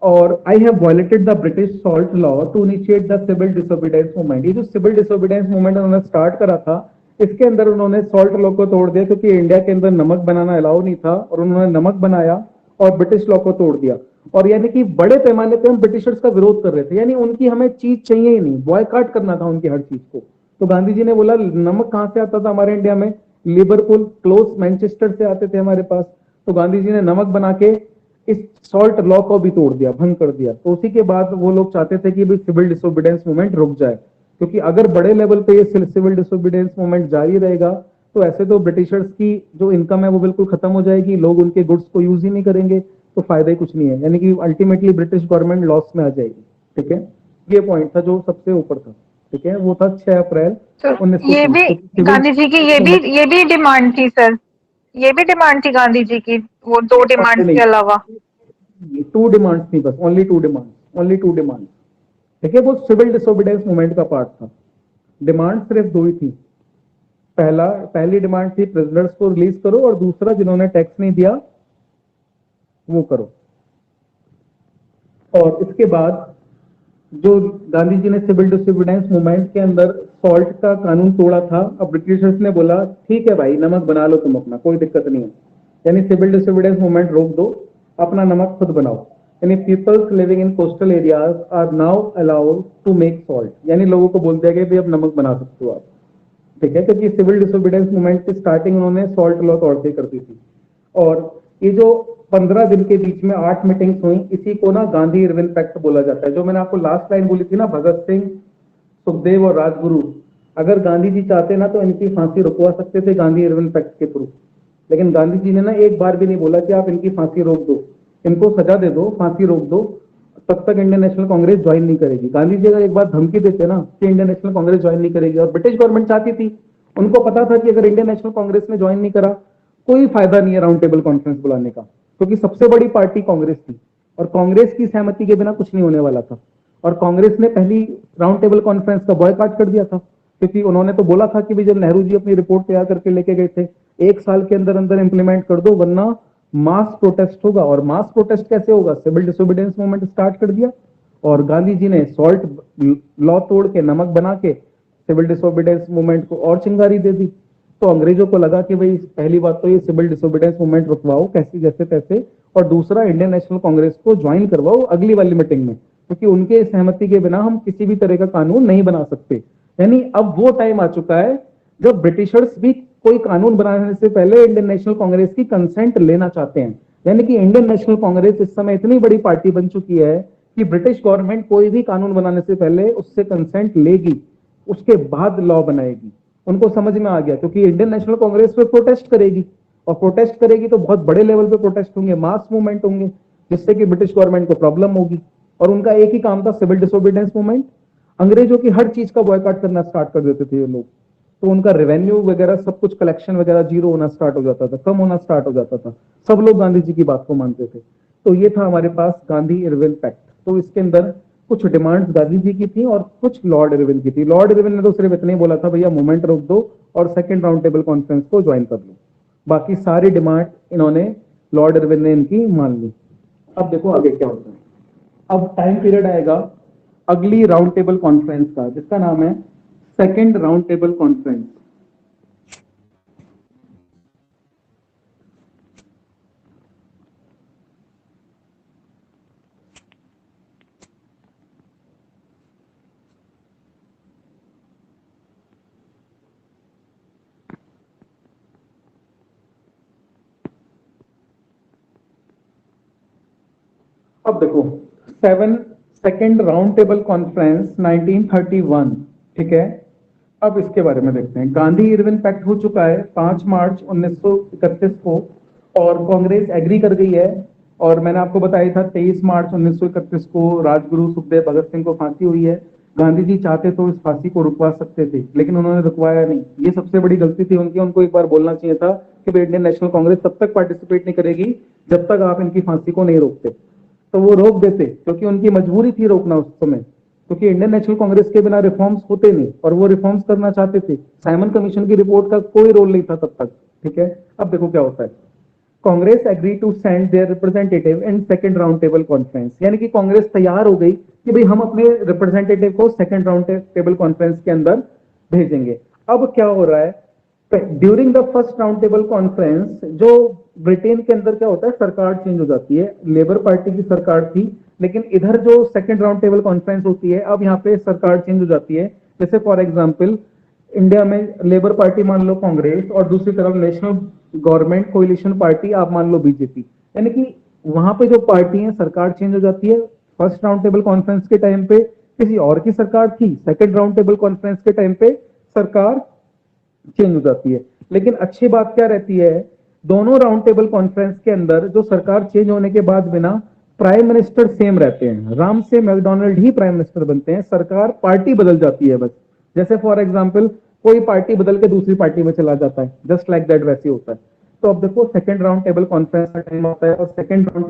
और I have violated the British salt law to initiate the civil disobedience movement. ये जो सिविल डिसोबीडियंस मूवमेंट उन्होंने स्टार्ट करा था, इसके अंदर उन्होंने सॉल्ट लॉ को तोड़ दिया, क्योंकि इंडिया के अंदर नमक बनाना अलाउ नहीं था, और उन्होंने नमक बनाया और ब्रिटिश लॉ को तोड़ दिया। और यानी कि बड़े पैमाने पे हम ब्रिटिशर्स का विरोध कर रहे थे, यानी उनकी हमें चीज चाहिए ही नहीं, बॉयकॉट करना था उनकी हर चीज को। तो गांधी जी ने बोला, नमक कहां से आता था हमारे इंडिया में? लिवरपूल क्लोज मैनचेस्टर से आते थे हमारे पास। तो गांधी जी ने नमक बना के इस सॉल्ट लॉ को भी तोड़ दिया, भंग कर दिया। तो उसी के बाद वो लोग चाहते थे कि भाई सिविल डिसोबीडियंस मूवमेंट रुक जाए, क्योंकि अगर बड़े लेवल पे ये सिविल डिसोबीडियंस मूवमेंट जारी रहेगा तो ऐसे तो ब्रिटिशर्स की जो इनकम है वो बिल्कुल खत्म हो जाएगी, लोग उनके गुड्स को यूज ही नहीं करेंगे, तो फायदा ही कुछ नहीं है, यानी कि अल्टीमेटली ब्रिटिश गवर्नमेंट लॉस में आ जाएगी। ठीक है, ये पॉइंट था जो सबसे ऊपर था। ठीक है, वो था 6 अप्रैल
तो ये
1930
भी
तो
गांधी जी की ये भी डिमांड थी सर, ये भी डिमांड थी गांधी जी की, वो दो डिमांड्स के अलावा?
टू डिमांड्स थी बस, only two demands, only two demands. ठीक है, वो सिविल डिसोबीडियंस मूवमेंट का पार्ट था, डिमांड सिर्फ दो ही थी। पहली डिमांड थी प्रिजनर्स को रिलीज करो, और दूसरा जिन्होंने टैक्स नहीं दिया वो करो। और इसके बाद जो गांधी जी ने सिविल डिसोबीडियंस मूवमेंट के अंदर सॉल्ट का कानून तोड़ा था, अब ब्रिटिशर्स ने बोला ठीक है भाई, नमक बना लो तुम अपना, कोई दिक्कत नहीं है, यानी सिविल डिसोबीडियंस मूवमेंट रोक दो, अपना नमक खुद बनाओ। यानी peoples living in coastal areas are now allowed to make salt, यानी लोगों को बोल दिया गया भाई अब नमक बना सकते हो आप। ठीक है, क्योंकि सिविल डिसोबीडियंस मूवमेंट की स्टार्टिंग उन्होंने सॉल्ट लॉ तोड़ के कर दी थी। और ये जो 15 दिन के बीच में 8 मीटिंग्स हुई, इसी को ना गांधी इरविन पैक्ट बोला जाता है। जो मैंने आपको लास्ट लाइन बोली थी ना, भगत सिंह, सुखदेव और राजगुरु, अगर गांधी जी चाहते ना तो इनकी फांसी रुकवा सकते थे गांधी इरविन पैक्ट के थ्रू। लेकिन गांधी जी ने ना एक बार भी नहीं बोला कि आप इनकी फांसी रोक दो, इनको सजा दे दो, फांसी रोक दो, तब तक इंडियन नेशनल कांग्रेस ज्वाइन नहीं करेगी। गांधी जी अगर एक बार धमकी देते ना कि इंडियन नेशनल कांग्रेस ज्वाइन नहीं करेगी, और ब्रिटिश गवर्नमेंट चाहती थी, उनको पता था कि अगर इंडियन नेशनल कांग्रेस ने ज्वाइन नहीं करा कोई फायदा नहीं है राउंड टेबल कॉन्फ्रेंस बुलाने का, क्योंकि सबसे बड़ी पार्टी कांग्रेस थी, और कांग्रेस की सहमति के बिना कुछ नहीं होने वाला था। और कांग्रेस ने पहली राउंड टेबल कॉन्फ्रेंस का बॉयकॉट कर दिया था, क्योंकि उन्होंने तो बोला था कि भाई जब नेहरू जी अपनी रिपोर्ट तैयार करके लेके गए थे, 1 साल के अंदर अंदर इंप्लीमेंट कर दो वरना मास प्रोटेस्ट होगा। और मास प्रोटेस्ट कैसे होगा? सिविल डिसोबीडियंस मूवमेंट स्टार्ट कर दिया, और गांधी जी ने सॉल्ट लॉ तोड़ के, नमक बना के सिविल डिसोबीडियंस मूवमेंट को और चिंगारी दे दी। तो अंग्रेजों को लगा कि भाई पहली बात तो ये सिविल डिसोबीडियंस मूवमेंट रुकवाओ कैसे जैसे तैसे, और दूसरा इंडियन नेशनल कांग्रेस को ज्वाइन करवाओ अगली वाली मीटिंग में, क्योंकि उनके सहमति के बिना हम किसी भी तरह का कानून नहीं बना सकते। यानी अब वो टाइम आ चुका है जब ब्रिटिशर्स भी कोई कानून बनाने से पहले इंडियन नेशनल कांग्रेस की कंसेंट लेना चाहते हैं। यानी कि इंडियन नेशनल कांग्रेस इस समय इतनी बड़ी पार्टी बन चुकी है कि ब्रिटिश गवर्नमेंट कोई भी कानून बनाने से पहले उससे कंसेंट लेगी, उसके बाद लॉ बनाएगी। उनको समझ में आ गया, क्योंकि इंडियन नेशनल कांग्रेस पे प्रोटेस्ट करेगी, और प्रोटेस्ट करेगी तो बहुत बड़े लेवल पे प्रोटेस्ट होंगे, मास मूवमेंट होंगे, जिससे कि ब्रिटिश गवर्नमेंट को प्रॉब्लम होगी। और उनका एक ही काम था, सिविल डिसोबीडियंस मूवमेंट। अंग्रेजों की हर चीज का बॉयकॉट करना स्टार्ट कर देते थे ये लोग, तो उनका रेवेन्यू वगैरह सब कुछ, कलेक्शन वगैरह जीरो होना स्टार्ट हो जाता था, कम होना स्टार्ट हो जाता था। सब लोग गांधी जी की बात को मानते थे। तो ये था हमारे पास गांधी इरविन पैक्ट। तो इसके अंदर कुछ डिमांड्स गांधी जी की थी और कुछ लॉर्ड इरविन की थी। लॉर्ड इरविन ने तो सिर्फ इतना ही बोला था, भैया मूवमेंट रोक दो और सेकंड राउंड टेबल कॉन्फ्रेंस को ज्वाइन कर लो। बाकी सारी डिमांड इन्होंने, लॉर्ड इरविन ने इनकी मान ली। अब देखो आगे क्या होता है। अब टाइम पीरियड आएगा अगली राउंड टेबल कॉन्फ्रेंस का, जिसका नाम है सेकंड राउंड टेबल कॉन्फ्रेंस। अब देखो, सेकंड राउंड टेबल कॉन्फ्रेंस 1931, ठीक है। अब इसके बारे में देखते हैं। गांधी इरविन पैक्ट हो चुका है 5 मार्च 1931 को, और कांग्रेस एग्री कर गई है। और मैंने आपको बताया था 23 मार्च 1931 को राजगुरु सुखदेव भगत सिंह को फांसी हुई है। गांधी जी चाहते तो इस फांसी को रुकवा सकते थे, लेकिन उन्होंने रुकवाया नहीं। ये सबसे बड़ी गलती थी उनकी। उनको एक बार बोलना चाहिए था कि भाई इंडियन नेशनल कांग्रेस तब तक पार्टिसिपेट नहीं करेगी जब तक आप इनकी फांसी को नहीं रोकते। तो वो रोक देते, क्योंकि उनकी मजबूरी थी रोकना उस समय, क्योंकि इंडियन नेशनल कांग्रेस के बिना रिफॉर्म्स होते नहीं, और वो रिफॉर्म्स करना चाहते थे। साइमन कमीशन की रिपोर्ट का कोई रोल नहीं था तब तक, ठीक है। अब देखो क्या होता है। Congress agree to send their representative in second round table conference, यानी कि कांग्रेस तैयार हो गई कि भाई हम अपने रिप्रेजेंटेटिव को सेकंड राउंड टेबल कॉन्फ्रेंस के अंदर भेजेंगे। अब क्या हो रहा है, during the first round table conference, जो ब्रिटेन के अंदर क्या होता है, सरकार चेंज हो जाती है। लेबर पार्टी की सरकार थी, लेकिन इधर जो सेकंड राउंड टेबल कॉन्फ्रेंस होती है, अब यहाँ पे सरकार चेंज हो जाती है। जैसे फॉर एग्जांपल, इंडिया में लेबर पार्टी मान लो कांग्रेस, और दूसरी तरफ नेशनल गवर्नमेंट कोalition पार्टी आप मान लो बीजेपी। यानी कि वहां पे जो पार्टी है, सरकार चेंज हो जाती है। फर्स्ट राउंड टेबल कॉन्फ्रेंस के टाइम पे किसी और की सरकार थी, सेकंड राउंड टेबल कॉन्फ्रेंस के टाइम पे सरकार चेंज हो जाती है। लेकिन अच्छी बात क्या रहती है, दोनों राउंड टेबल कॉन्फ्रेंस के अंदर जो सरकार चेंज होने के बाद बिना प्राइम मिनिस्टर सेम रहते हैं। राम से मैकडोनल्ड ही प्राइम मिनिस्टर बनते हैं, सरकार पार्टी बदल जाती है बस। जैसे फॉर एग्जांपल कोई पार्टी बदल के दूसरी पार्टी में चला जाता है, जस्ट लाइक दैट वैसे होता है। तो अब देखो, सेकंड राउंड टेबल कॉन्फ्रेंस का टाइम होता है, और सेकंड राउंड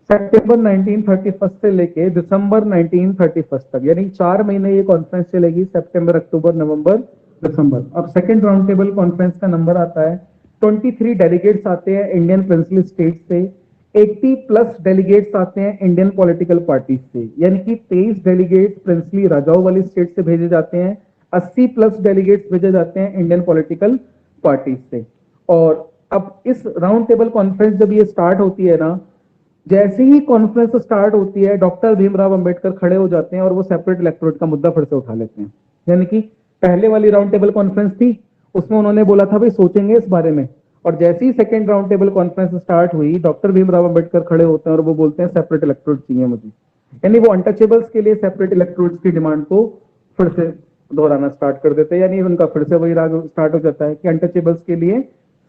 सितंबर 1931 से लेके दिसंबर 1931 तक, यानी 4 महीने ये कॉन्फ्रेंस चलेगी, सितंबर, अक्टूबर, नवंबर, दिसंबर। अब सेकंड राउंड टेबल कॉन्फ्रेंस का नंबर आता है 23 डेलीगेट्स आते हैं इंडियन प्रिंसली स्टेट से, 80 प्लस डेलीगेट्स आते हैं इंडियन पॉलिटिकल पार्टी से, यानी कि 23 डेलीगेट्स प्रिंसली राजाओं वाली स्टेट से भेजे जाते हैं, 80 प्लस डेलीगेट्स भेजे जाते हैं इंडियन पॉलिटिकल पार्टी से। और अब इस राउंड टेबल कॉन्फ्रेंस जब ये स्टार्ट होती है ना, जैसे ही कॉन्फ्रेंस स्टार्ट होती है, डॉक्टर भीमराव अंबेडकर खड़े हो जाते हैं और वो सेपरेट इलेक्टोरेट का मुद्दा फिर से उठा लेते हैं। यानी कि पहले वाली राउंड टेबल कॉन्फ्रेंस थी, उसमें उन्होंने बोला था भाई सोचेंगे इस बारे में, और जैसे ही second round table conference start हुई, डॉक्टर भीमराव अंबेडकर खड़े होते हैं और वो बोलते हैं सेपरेट इलेक्टोरेट चाहिए मुझे। यानी वो अनटचेबल्स के लिए सेपरेट इलेक्टोरेट्स की डिमांड को फिर से दोहराना स्टार्ट कर देते हैं। यानी उनका फिर से वही राग स्टार्ट हो जाता है कि अनटचेबल्स के लिए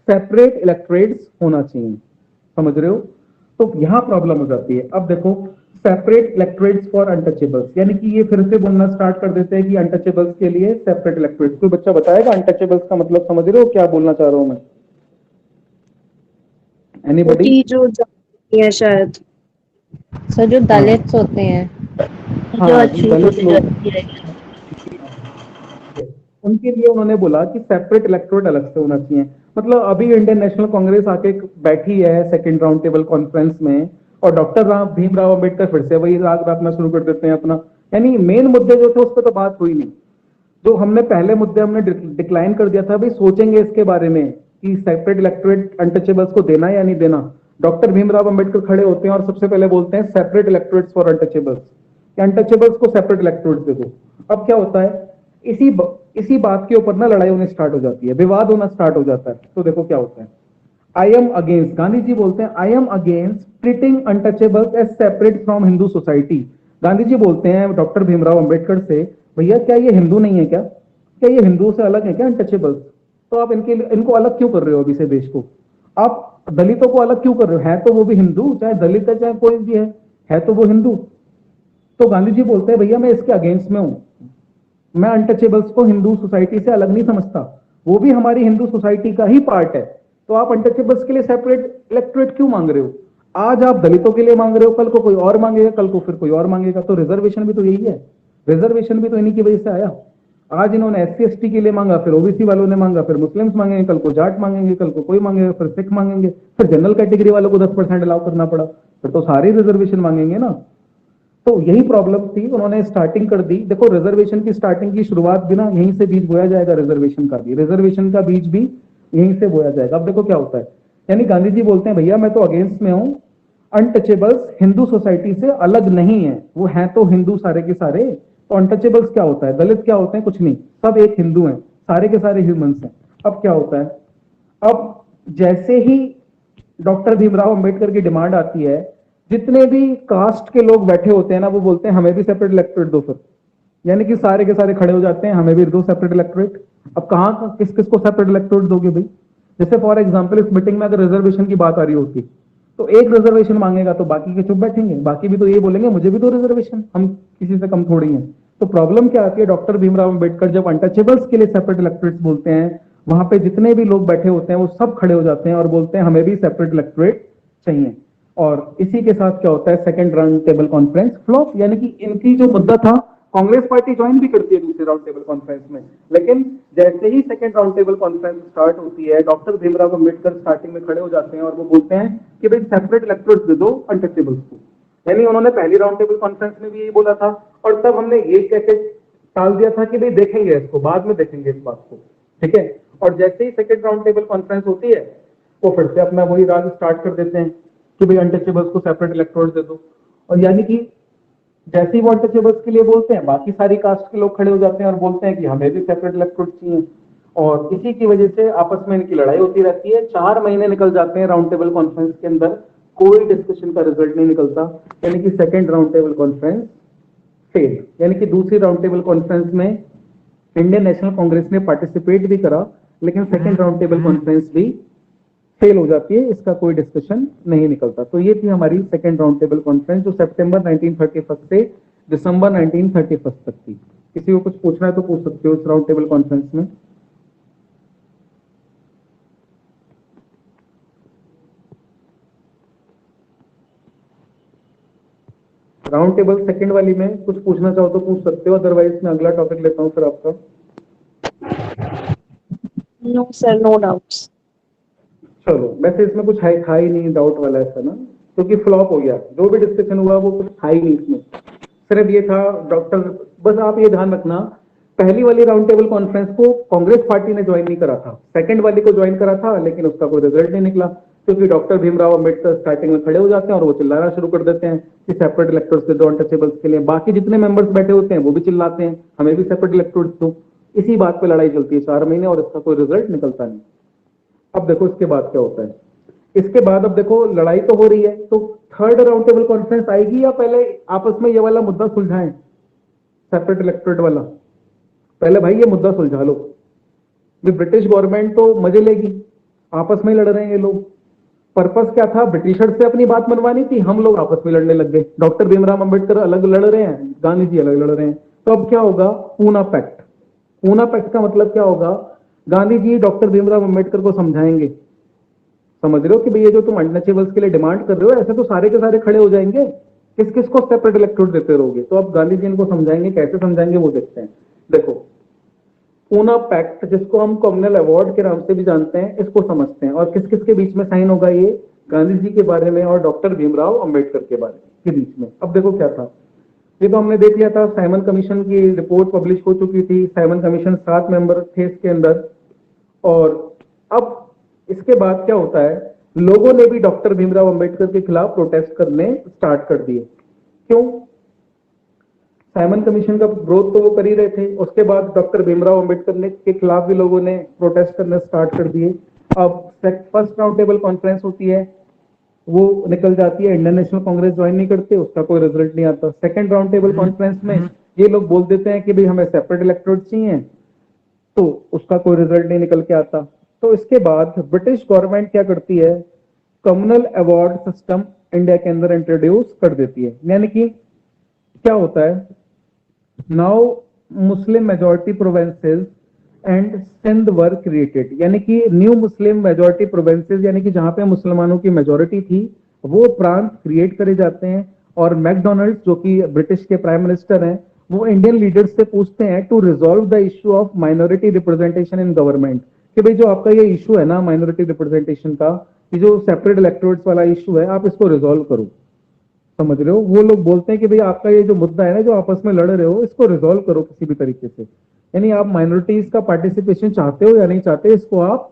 सेपरेट इलेक्टोरेट्स होना चाहिए। समझ रहे हो? तो यहां प्रॉब्लम हो जाती है। अब देखो, सेपरेट इलेक्टोरेट्स फॉर अनटचेबल्स, यानी कि ये फिर से बोलना स्टार्ट कर देते हैं कि अनटचेबल्स के लिए सेपरेट इलेक्टोरेट्स। कोई बच्चा बताएगा अनटचेबल्स का मतलब? समझ रहे हो क्या बोलना चाह रहा हूं मैं? एनीबॉडी?
छोटी जो जाति है शायद,
सर जो दलित्स होते हैं,
जो
हाँ,
अच्छी
दलित लोग,
जाति है।
उनके लिए उन्होंने बोला कि सेपरेट इलेक्टोरेट अलग से होना चाहिए। मतलब अभी इंडियन नेशनल कांग्रेस आके बैठी है सेकंड राउंड टेबल कॉन्फ्रेंस में, और डॉक्टर भीमराव अंबेडकर फिर से वही राग रटना शुरू कर देते हैं अपना। यानी मेन मुद्दे जो थे उस पर तो बात हुई नहीं। जो हमने पहले मुद्दे हमने डिक्लाइन कर दिया था, भाई सोचेंगे इसके बारे में कि सेपरेट इलेक्टोरेट अनटचेबल्स को देना या नहीं देना। डॉक्टर भीमराव अंबेडकर खड़े होते हैं और सबसे पहले बोलते हैं separate electorates for untouchables, untouchables को सेपरेट इलेक्टोरेट्स दे दो। अब क्या होता है, इसी बात के ऊपर ना लड़ाई होनी स्टार्ट हो जाती है, विवाद होना स्टार्ट हो जाता है। तो देखो क्या होता है, I am against, Gandhi ji बोलते हैं I am against treating untouchables as separate from Hindu society. Gandhi ji बोलते हैं डॉक्टर भीमराव अंबेडकर से, भैया क्या ये हिंदू नहीं है क्या? क्या ये हिंदुओं से अलग है क्या अनटचेबल्स? तो आप इनको अलग क्यों कर रहे हो अभी से देश को? आप दलितों को अलग क्यों कर रहे हो? है तो वो भी हिंदू, चाहे दलित है चाहे कोई भी है तो वो हिंदू। तो गांधी जी बोलते हैं भैया मैं इसके अगेंस्ट में हूं, मैं अनटचेबल्स को हिंदू सोसाइटी से अलग नहीं समझता, वो भी हमारी हिंदू सोसाइटी का ही पार्ट है। तो आप अनटचेबल्स के लिए सेपरेट इलेक्टोरेट क्यों मांग रहे हो? आज आप दलितों के लिए मांग रहे हो, कल को कोई और मांगेगा, कल को फिर कोई और मांगेगा। तो रिजर्वेशन भी तो यही है, रिजर्वेशन भी तो इन्हीं की वजह से आया। आज इन्होंने SC ST के लिए मांगा, फिर OBC वालों ने मांगा, फिर मुस्लिम्स मांगेंगे, कल को जाट मांगेंगे, कल को कोई मांगेगा, फिर सिख मांगेंगे, फिर जनरल कैटेगरी वालों को 10% अलाउ करना पड़ा, फिर तो सारे रिजर्वेशन मांगेंगे ना। तो यही प्रॉब्लम थी, उन्होंने स्टार्टिंग कर दी। देखो रिजर्वेशन की स्टार्टिंग की शुरुआत भी ना यहीं से बीज बोया जाएगा, रिजर्वेशन का बीज भी यहीं से बोया जाएगा। अब देखो क्या होता है, यानी गांधी जी बोलते हैं भैया मैं तो अगेंस्ट में हूं, अनटचेबल्स हिंदू सोसाइटी से अलग नहीं है, वो हैं तो हिंदू सारे के सारे। तो अनटचेबल्स क्या होता है, दलित क्या होते हैं? कुछ नहीं, सब एक हिंदू हैं, सारे के सारे ह्यूमंस हैं। अब क्या होता है, अब जैसे ही डॉक्टर भीमराव अंबेडकर की डिमांड आती है, जितने भी कास्ट के लोग बैठे होते हैं ना, वो बोलते हैं हमें भी सेपरेट इलेक्टोरेट दो फिर। यानी कि सारे के सारे खड़े हो जाते हैं, हमें भी दो सेपरेट इलेक्टोरेट। अब कहाँ किस किस को सेपरेट इलेक्टोरेट दोगे भाई? जैसे फॉर एग्जाम्पल इस मीटिंग में अगर रिजर्वेशन की बात आ रही होती, तो एक रिजर्वेशन मांगेगा तो बाकी के चुप बैठेंगे, बाकी भी तो ये बोलेंगे मुझे भी दो रिजर्वेशन, हम किसी से कम थोड़ी हैं। तो प्रॉब्लम क्या आती है, डॉक्टर भीमराव अंबेडकर जब अनटचेबल्स के लिए सेपरेट इलेक्टोरेट बोलते हैं, वहां पे जितने भी लोग बैठे होते हैं वो सब खड़े हो जाते हैं और बोलते हैं हमें भी सेपरेट इलेक्टोरेट चाहिए। और इसी के साथ क्या होता है, second round table conference flop. यानी कि इनकी जो मुद्दा था, कांग्रेस पार्टी ज्वाइन भी करती है दूसरे राउंड टेबल कॉन्फ्रेंस में, लेकिन जैसे ही second round table conference start होती है, डॉक्टर भीमराव अंबेडकर स्टार्टिंग में खड़े हो जाते हैं और वो बोलते हैं कि भाई सेपरेट इलेक्टोरेट दे दो अनटचेबल्स को। यानी उन्होंने पहली राउंड टेबल कॉन्फ्रेंस में भी यही बोला था, और तब हमने ये कह के टाल दिया था कि भाई देखेंगे इसको, बाद में देखेंगे इस बात को, ठीक है। और जैसे ही सेकंड राउंड टेबल कॉन्फ्रेंस होती है, वो फिर से अपना वही राग स्टार्ट कर देते हैं कि भाई अनटचेबल्स को सेपरेट इलेक्टोरेट दे दो। और यानी कि जैसे ही वो अनटचेबल्स के लिए बोलते हैं, बाकी सारी कास्ट के लोग खड़े हो जाते हैं और बोलते हैं कि हमें भी सेपरेट इलेक्टोरेट चाहिए। और इसी की वजह से आपस में इनकी लड़ाई होती रहती है। 4 महीने निकल जाते हैं राउंड टेबल कॉन्फ्रेंस के अंदर, कोई डिस्कशन का रिजल्ट नहीं निकलता। यानी कि second round table conference fail. यानी कि दूसरी राउंड टेबल कॉन्फ्रेंस में इंडियन नेशनल कांग्रेस ने पार्टिसिपेट भी करा, लेकिन सेकंड राउंड टेबल कॉन्फ्रेंस भी फेल हो जाती है, इसका कोई डिस्कशन नहीं निकलता। तो ये थी हमारी सेकंड राउंड टेबल कॉन्फ्रेंस, जो सितंबर 1931 से दिसंबर 1931 तक थी। किसी को कुछ पूछना है तो पूछ सकते हो इस राउंड टेबल कॉन्फ्रेंस में। राउंड टेबल सेकंड वाली में कुछ पूछना चाहो तो पूछ सकते हो, अदरवाइज मैं अगला टॉपिक लेता हूँ फिर आपका।
No sir, no doubts.
चलो, वैसे इसमें कुछ है था ही नहीं डाउट वाला ऐसा ना, क्योंकि फ्लॉप हो गया, जो भी डिस्कशन हुआ वो कुछ था ही नहीं इसमें। सिर्फ ये था डॉक्टर, बस आप ये ध्यान रखना, पहली वाली राउंड टेबल कॉन्फ्रेंस को कांग्रेस पार्टी ने ज्वाइन नहीं करा था, सेकंड वाली को ज्वाइन करा था, लेकिन उसका कोई रिजल्ट नहीं निकला, क्योंकि डॉक्टर भीमराव अंबेडकर स्टार्टिंग में खड़े हो जाते हैं और वो चिल्लाना शुरू कर देते हैं कि सेपरेट इलेक्टोरेट्स के दो अनटचेबल्स के लिए। बाकी जितने मेंबर्स बैठे होते हैं वो भी चिल्लाते हैं हमें भी सेपरेट इलेक्टोरेट्स दो। इसी बात पे लड़ाई चलती है 4 महीने और इसका कोई रिजल्ट निकलता नहीं। अब देखो इसके बाद क्या होता है। इसके बाद अब देखो लड़ाई तो हो रही है, तो थर्ड राउंड टेबल कॉन्फ्रेंस आएगी या पहले आपस में ये वाला मुद्दा सुलझाएं, सेपरेट इलेक्टोरेट वाला? पहले भाई ये मुद्दा सुलझा लो। ब्रिटिश गवर्नमेंट तो मजे लेगी, आपस में लड़ रहे हैं ये लोग। पर्पस क्या था, ब्रिटिशर्स से अपनी बात मनवानी थी, हम लोग आपस में लड़ने लग गए। डॉक्टर भीमराव अंबेडकर अलग लड़ रहे हैं, गांधी जी अलग लड़ रहे हैं। तो अब क्या होगा, पूना पैक्ट। पूना पैक्ट का मतलब क्या होगा, गांधी जी डॉक्टर भीमराव अंबेडकर को समझाएंगे, समझ रहे हो कि भैया जो तुम अनटचेबल्स के लिए डिमांड कर रहे हो, ऐसे तो सारे के सारे खड़े हो जाएंगे, किस किस को सेपरेट इलेक्टोरेट देते रहोगे। तो अब गांधी जी इनको समझाएंगे, कैसे समझाएंगे वो देखते हैं। देखो, पूना पैक्ट, जिसको हम कम्युनल अवार्ड के नाम से भी जानते हैं, इसको समझते हैं। और किस किस के बीच में साइन होगा, ये गांधी जी के बारे में और डॉक्टर भीमराव अंबेडकर के बारे के बीच में। अब देखो क्या था, ये तो हमने देख लिया था, साइमन कमीशन की रिपोर्ट पब्लिश हो चुकी थी। साइमन कमीशन 7 मेंबर थे इसके अंदर। और अब इसके बाद क्या होता है, लोगों ने भी डॉक्टर भीमराव अंबेडकर के खिलाफ प्रोटेस्ट करने स्टार्ट कर दिए। क्यों? साइमन कमीशन का विरोध तो वो कर ही रहे थे, उसके बाद डॉक्टर भीमराव अंबेडकर ने के खिलाफ भी लोगों ने प्रोटेस्ट करना स्टार्ट कर दिए। अब फर्स्ट राउंड टेबल कॉन्फ्रेंस होती है, वो निकल जाती है, इंडियन नेशनल कांग्रेस ज्वाइन नहीं करते, उसका कोई रिजल्ट नहीं आता। सेकंड राउंड टेबल कॉन्फ्रेंस में ये लोग बोल देते हैं कि भाई हमें सेपरेट इलेक्टोरेट चाहिए, तो उसका कोई रिजल्ट नहीं निकल के आता। तो इसके बाद ब्रिटिश गवर्नमेंट क्या करती है, कम्युनल अवार्ड सिस्टम इंडिया के अंदर इंट्रोड्यूस कर देती है। यानी कि क्या होता है, now Muslim majority provinces and Sindh were created. यानी कि न्यू मुस्लिम मेजॉरिटी प्रोविंसेस, यानी कि जहां पे मुसलमानों की मेजॉरिटी थी, वो प्रांत क्रिएट करे जाते हैं। और मैकडोनल्ड, जो कि ब्रिटिश के प्राइम मिनिस्टर हैं, वो इंडियन लीडर्स से पूछते हैं to resolve the issue of minority representation in government, कि भाई जो आपका ये इशू है ना माइनॉरिटी रिप्रेजेंटेशन का, ये जो सेपरेट इलेक्टोरेट्स वाला इशू है, आप इसको रिजॉल्व करो। समझ रहे हो, वो लोग बोलते हैं कि भाई आपका ये जो मुद्दा है ना, जो आपस में लड़ रहे हो, इसको रिजॉल्व करो किसी भी तरीके से। यानी आप माइनॉरिटीज का पार्टिसिपेशन चाहते हो या नहीं चाहते, इसको आप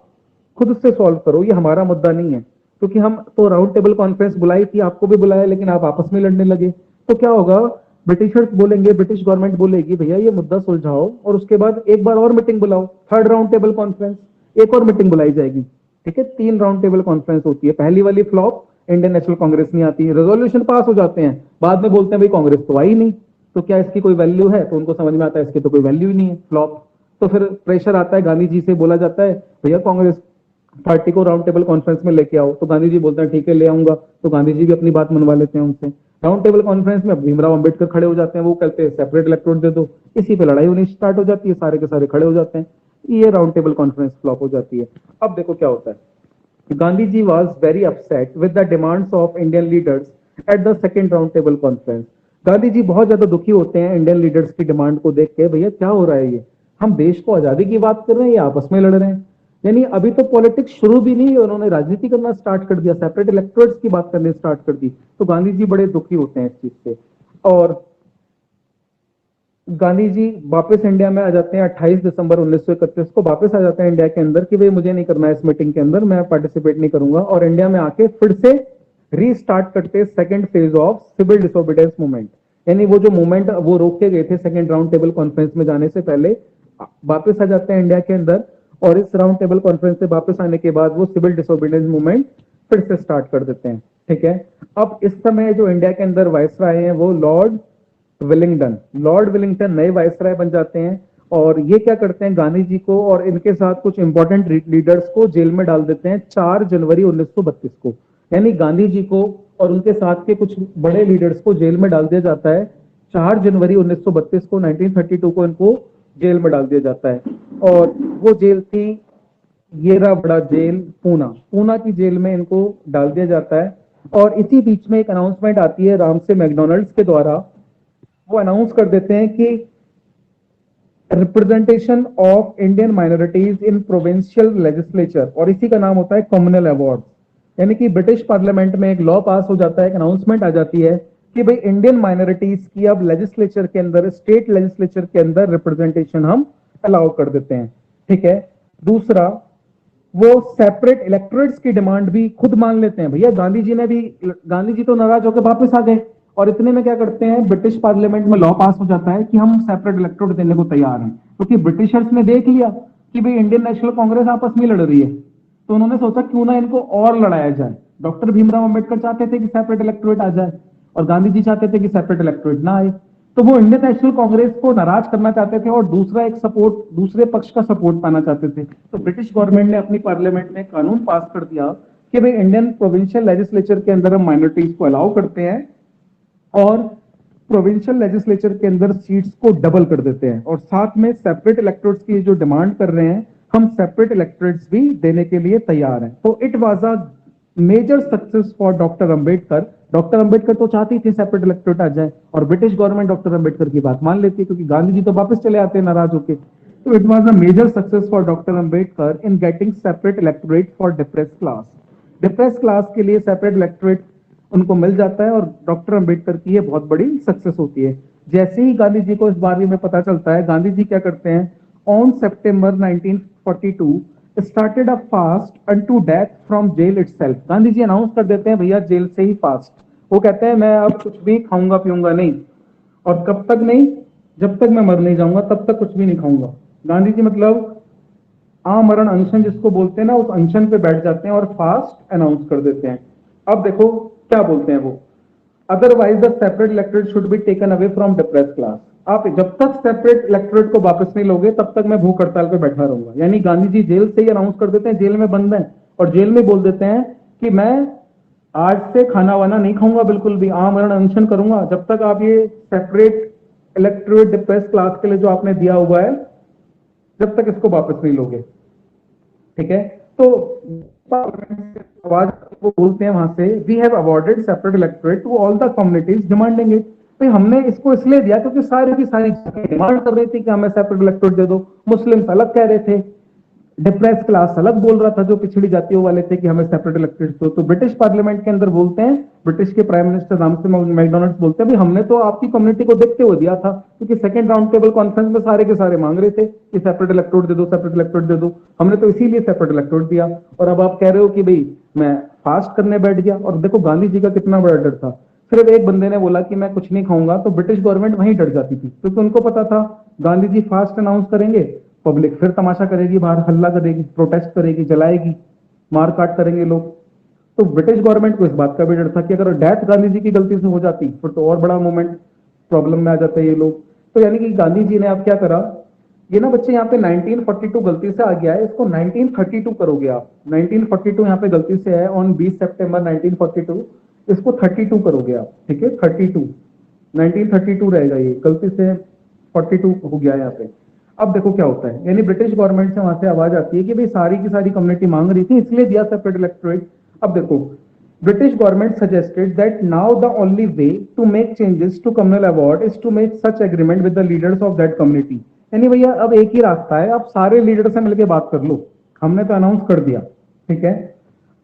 खुद से सॉल्व करो, ये हमारा मुद्दा नहीं है। क्योंकि हम तो राउंड टेबल कॉन्फ्रेंस बुलाई थी, आपको भी बुलाया, लेकिन आप आपस में लड़ने लगे। तो क्या होगा, ब्रिटिशर्स बोलेंगे, ब्रिटिश गवर्नमेंट बोलेगी भैया ये मुद्दा सुलझाओ, और उसके बाद एक बार और मीटिंग बुलाओ, थर्ड राउंड टेबल कॉन्फ्रेंस, एक और मीटिंग बुलाई जाएगी, ठीक है, 3 राउंड टेबल कॉन्फ्रेंस होती है, पहली वाली फ्लॉप, इंडियन नेशनल कांग्रेस नहीं आती, रेजोल्यूशन पास हो जाते हैं, बाद में बोलते हैं भाई कांग्रेस तो आई नहीं, तो क्या इसकी कोई वैल्यू है? तो उनको समझ में आता है इसकी तो कोई वैल्यू ही नहीं है, फ्लॉप। तो फिर प्रेशर आता है, गांधी जी से बोला जाता है भैया कांग्रेस पार्टी को राउंड टेबल कॉन्फ्रेंस में लेके आओ, तो गांधी जी बोलते हैं ठीक है ले आऊंगा, तो गांधी जी भी अपनी बात मनवा लेते हैं उनसे। राउंड टेबल कॉन्फ्रेंस में भीमराव अंबेडकर खड़े हो जाते हैं, वो कहते हैं सेपरेट इलेक्टोरेट दे दो, इसी पे लड़ाई होनी स्टार्ट हो जाती है, सारे के सारे खड़े हो जाते हैं, ये राउंड टेबल कॉन्फ्रेंस फ्लॉप हो जाती है। अब देखो क्या होता है, Gandhi ji was very upset with the demands of Indian leaders at the second round table conference. Gandhi ji बहुत ज्यादा दुखी होते हैं इंडियन लीडर्स की डिमांड को देख के, भैया क्या हो रहा है ये, हम देश को आजादी की बात कर रहे हैं, ये आपस में लड़ रहे हैं। यानी अभी तो पॉलिटिक्स शुरू भी नहीं है, उन्होंने राजनीति करना स्टार्ट कर दिया, सेपरेट इलेक्टोरेट्स की बात करनी स्टार्ट कर दी। तो गांधी जी बड़े दुखी होते हैं इस चीज से, और गांधी जी वापस इंडिया में आ जाते हैं 28 दिसंबर 1931 को, वापस आ जाते हैं इंडिया के अंदर कि भाई मुझे नहीं करना है इस मीटिंग के अंदर, मैं पार्टिसिपेट नहीं करूंगा, और इंडिया में आके फिर से रीस्टार्ट करते हैं second phase of civil disobedience movement. यानी वो जो मूवमेंट वो रोक के गए थे सेकंड राउंड टेबल कॉन्फ्रेंस में जाने से पहले, वापस आ जाते हैं इंडिया के अंदर, और इस राउंड टेबल कॉन्फ्रेंस से वापस आने के बाद वो सिविल डिसोबीडियंस मूवमेंट फिर से स्टार्ट कर देते हैं। ठीक है, अब इस समय जो इंडिया के अंदर वायसराय हैं वो लॉर्ड विलिंगटन नए वायसराय बन जाते हैं, और ये क्या करते हैं, गांधी जी को और इनके साथ कुछ इंपॉर्टेंट लीडर्स को जेल में डाल देते हैं 4 जनवरी 1932 को। यानी गांधी जी को और उनके साथ के कुछ बड़े लीडर्स को जेल में डाल दिया जाता है 4 जनवरी 1932 को, 1932 को इनको जेल में डाल दिया जाता है। और वो जेल थी येरा बड़ा जेल, पूना की जेल में इनको डाल दिया जाता है। और इसी बीच में एक अनाउंसमेंट आती है रामसे मैकडोनल्ड्स के द्वारा, वो अनाउंस कर देते हैं कि representation of Indian minorities in provincial legislature, और इसी का नाम होता है कम्युनल अवार्ड। यानी कि ब्रिटिश पार्लियामेंट में एक लॉ पास हो जाता है, एक अनाउंसमेंट आ जाती है कि भाई इंडियन माइनॉरिटीज की अब लेजिस्लेचर के अंदर, स्टेट लेजिस्लेचर के अंदर रिप्रेजेंटेशन हम अलाउ कर देते हैं। ठीक है, दूसरा वो सेपरेट इलेक्टोरेट्स की डिमांड भी खुद मान लेते हैं। भैया गांधी जी तो नाराज होकर वापस आ गए, और इतने में क्या करते हैं, ब्रिटिश पार्लियामेंट में लॉ पास हो जाता है कि हम सेपरेट इलेक्टोरेट देने को तैयार हैं, क्योंकि ब्रिटिशर्स ने देख लिया कि भाई इंडियन नेशनल कांग्रेस आपस में लड़ रही है, तो उन्होंने सोचा क्यों ना इनको और लड़ाया जाए। डॉक्टर भीमराव अंबेडकर चाहते थे कि सेपरेट इलेक्टोरेट आ जाए, और गांधी जी चाहते थे कि सेपरेट इलेक्टोरेट ना आए, तो वो इंडियन नेशनल कांग्रेस को नाराज करना चाहते थे, और दूसरा एक सपोर्ट, दूसरे पक्ष का सपोर्ट पाना चाहते थे। तो ब्रिटिश गवर्नमेंट ने अपनी पार्लियामेंट में कानून पास कर दिया कि भाई इंडियन प्रोविंशियल लेजिस्लेचर के अंदर हम माइनॉरिटीज को अलाउ करते हैं, और प्रोविंशियल लेजिस्लेचर के अंदर सीट्स को डबल कर देते हैं, और साथ में सेपरेट इलेक्टोरेट्स की जो डिमांड कर रहे हैं, हम सेपरेट इलेक्टोरेट्स भी देने के लिए तैयार हैं। तो it was a major success for doctor Ambedkar. Doctor Ambedkar तो चाहती थी सेपरेट इलेक्टोरेट आ जाए, और ब्रिटिश गवर्नमेंट डॉक्टर अंबेडकर की बात मान लेती है, क्योंकि गांधी जी तो वापस चले आते हैं नाराज होके। तो it was a major success for doctor Ambedkar in getting separate electorate for depress class. Depress class के लिए सेपरेट इलेक्टोरेट उनको मिल जाता है, और डॉक्टर अंबेडकर की ये बहुत बड़ी सक्सेस होती है। जैसे ही गांधी जी को इस बारे में पता चलता है, गांधी जी क्या करते हैं, on September 1942 started a fast unto death from jail itself. Gandhi ji announce कर देते हैं भैया जेल से ही फास्ट। वो कहते हैं मैं अब कुछ भी खाऊंगा पीऊंगा नहीं, और कब तक नहीं, जब तक मैं मर नहीं जाऊंगा तब तक कुछ भी नहीं खाऊंगा। गांधी जी मतलब आमरण अनशन जिसको बोलते हैं ना, उस अनशन पे बैठ जाते हैं और फास्ट अनाउंस कर देते हैं। अब देखो क्या बोलते हैं वो, otherwise the separate electorate should be taken away from depress class. आप जब तक सेपरेट इलेक्टोरेट को वापस नहीं लोगे तब तक मैं भूख हड़ताल पे बैठा रहूंगा। यानी गांधी जी जेल से ही अनाउंस कर देते हैं, जेल में बंद हैं, और जेल में बोल देते हैं कि मैं आज से खाना वाना नहीं खाऊंगा, बिल्कुल भी आमरण अनशन करूंगा जब तक आप ये सेपरेट इलेक्टोरेट डिप्रेस क्लास के लिए जो आपने दिया हुआ है, जब तक इसको वापस नहीं लोगे। ठीक है, तो आवाज वो बोलते हैं वहां से, we have awarded separate electorate to all the communities demanding it. भाई हमने इसको इसलिए दिया क्योंकि सारी की सारी डिमांड कर रही थी कि हमें सेपरेट इलेक्टोरेट दे दो। मुस्लिम्स अलग कह रहे थे, डिप्रेस क्लास अलग बोल रहा था, जो पिछड़ी जातियों वाले थे कि हमें सेपरेट इलेक्टोरेट दो। तो ब्रिटिश पार्लियामेंट के अंदर बोलते हैं, ब्रिटिश के प्राइम मिनिस्टर रामसे मैकडोनल्ड्स बोलते हैं, भाई हमने तो आपकी कम्युनिटी को देखते हुए दिया था, क्योंकि सेकंड राउंड टेबल कॉन्फ्रेंस में सारे के सारे मांग रहे थे कि सेपरेट इलेक्टोरेट दे दो, सेपरेट इलेक्टोरेट दे दो, हमने तो इसीलिए सेपरेट इलेक्टोरेट दिया। और अब आप कह रहे हो कि भाई मैं फास्ट करने बैठ गया। और देखो गांधी जी का कितना बड़ा डर था, सिर्फ एक बंदे ने बोला कि मैं कुछ नहीं खाऊंगा तो ब्रिटिश गवर्नमेंट वहीं डर जाती थी, क्योंकि उनको पता था गांधी जी फास्ट अनाउंस करेंगे, पब्लिक फिर तमाशा करेगी, बाहर हल्ला करेगी, प्रोटेस्ट करेगी, जलाएगी। मार काट करेंगे लोग। तो ब्रिटिश गवर्नमेंट को इस बात का भी डर था कि अगर डेथ गांधी जी की गलती से हो जाती फिर तो और बड़ा मूवमेंट प्रॉब्लम में आ जाते ये लोग। तो यानी कि गांधी जी ने अब क्या करा, ये ना बच्चे यहाँ पे 1942 गलती से आ गया है, इसको 1932 करोगे आप। 1942 यहाँ पे गलती से है, ऑन 20 सितंबर 1942, इसको 32 करोगे आप, ठीक है, 32, 1932 रहेगा, ये गलती से 42 हो गया यहाँ पे। अब देखो क्या होता है, यानी ब्रिटिश गवर्नमेंट से वहां से आवाज आती है कि भाई सारी की सारी कम्युनिटी मांग रही थी इसलिए दिया सेपरेट इलेक्टोरेट। अब देखो, British government suggested that now the only way to make changes to communal award is to make such agreement with the leaders of that community। यानी भैया अब एक ही रास्ता है, आप सारे लीडर से मिलकर बात कर लो, हमने तो अनाउंस कर दिया, ठीक है।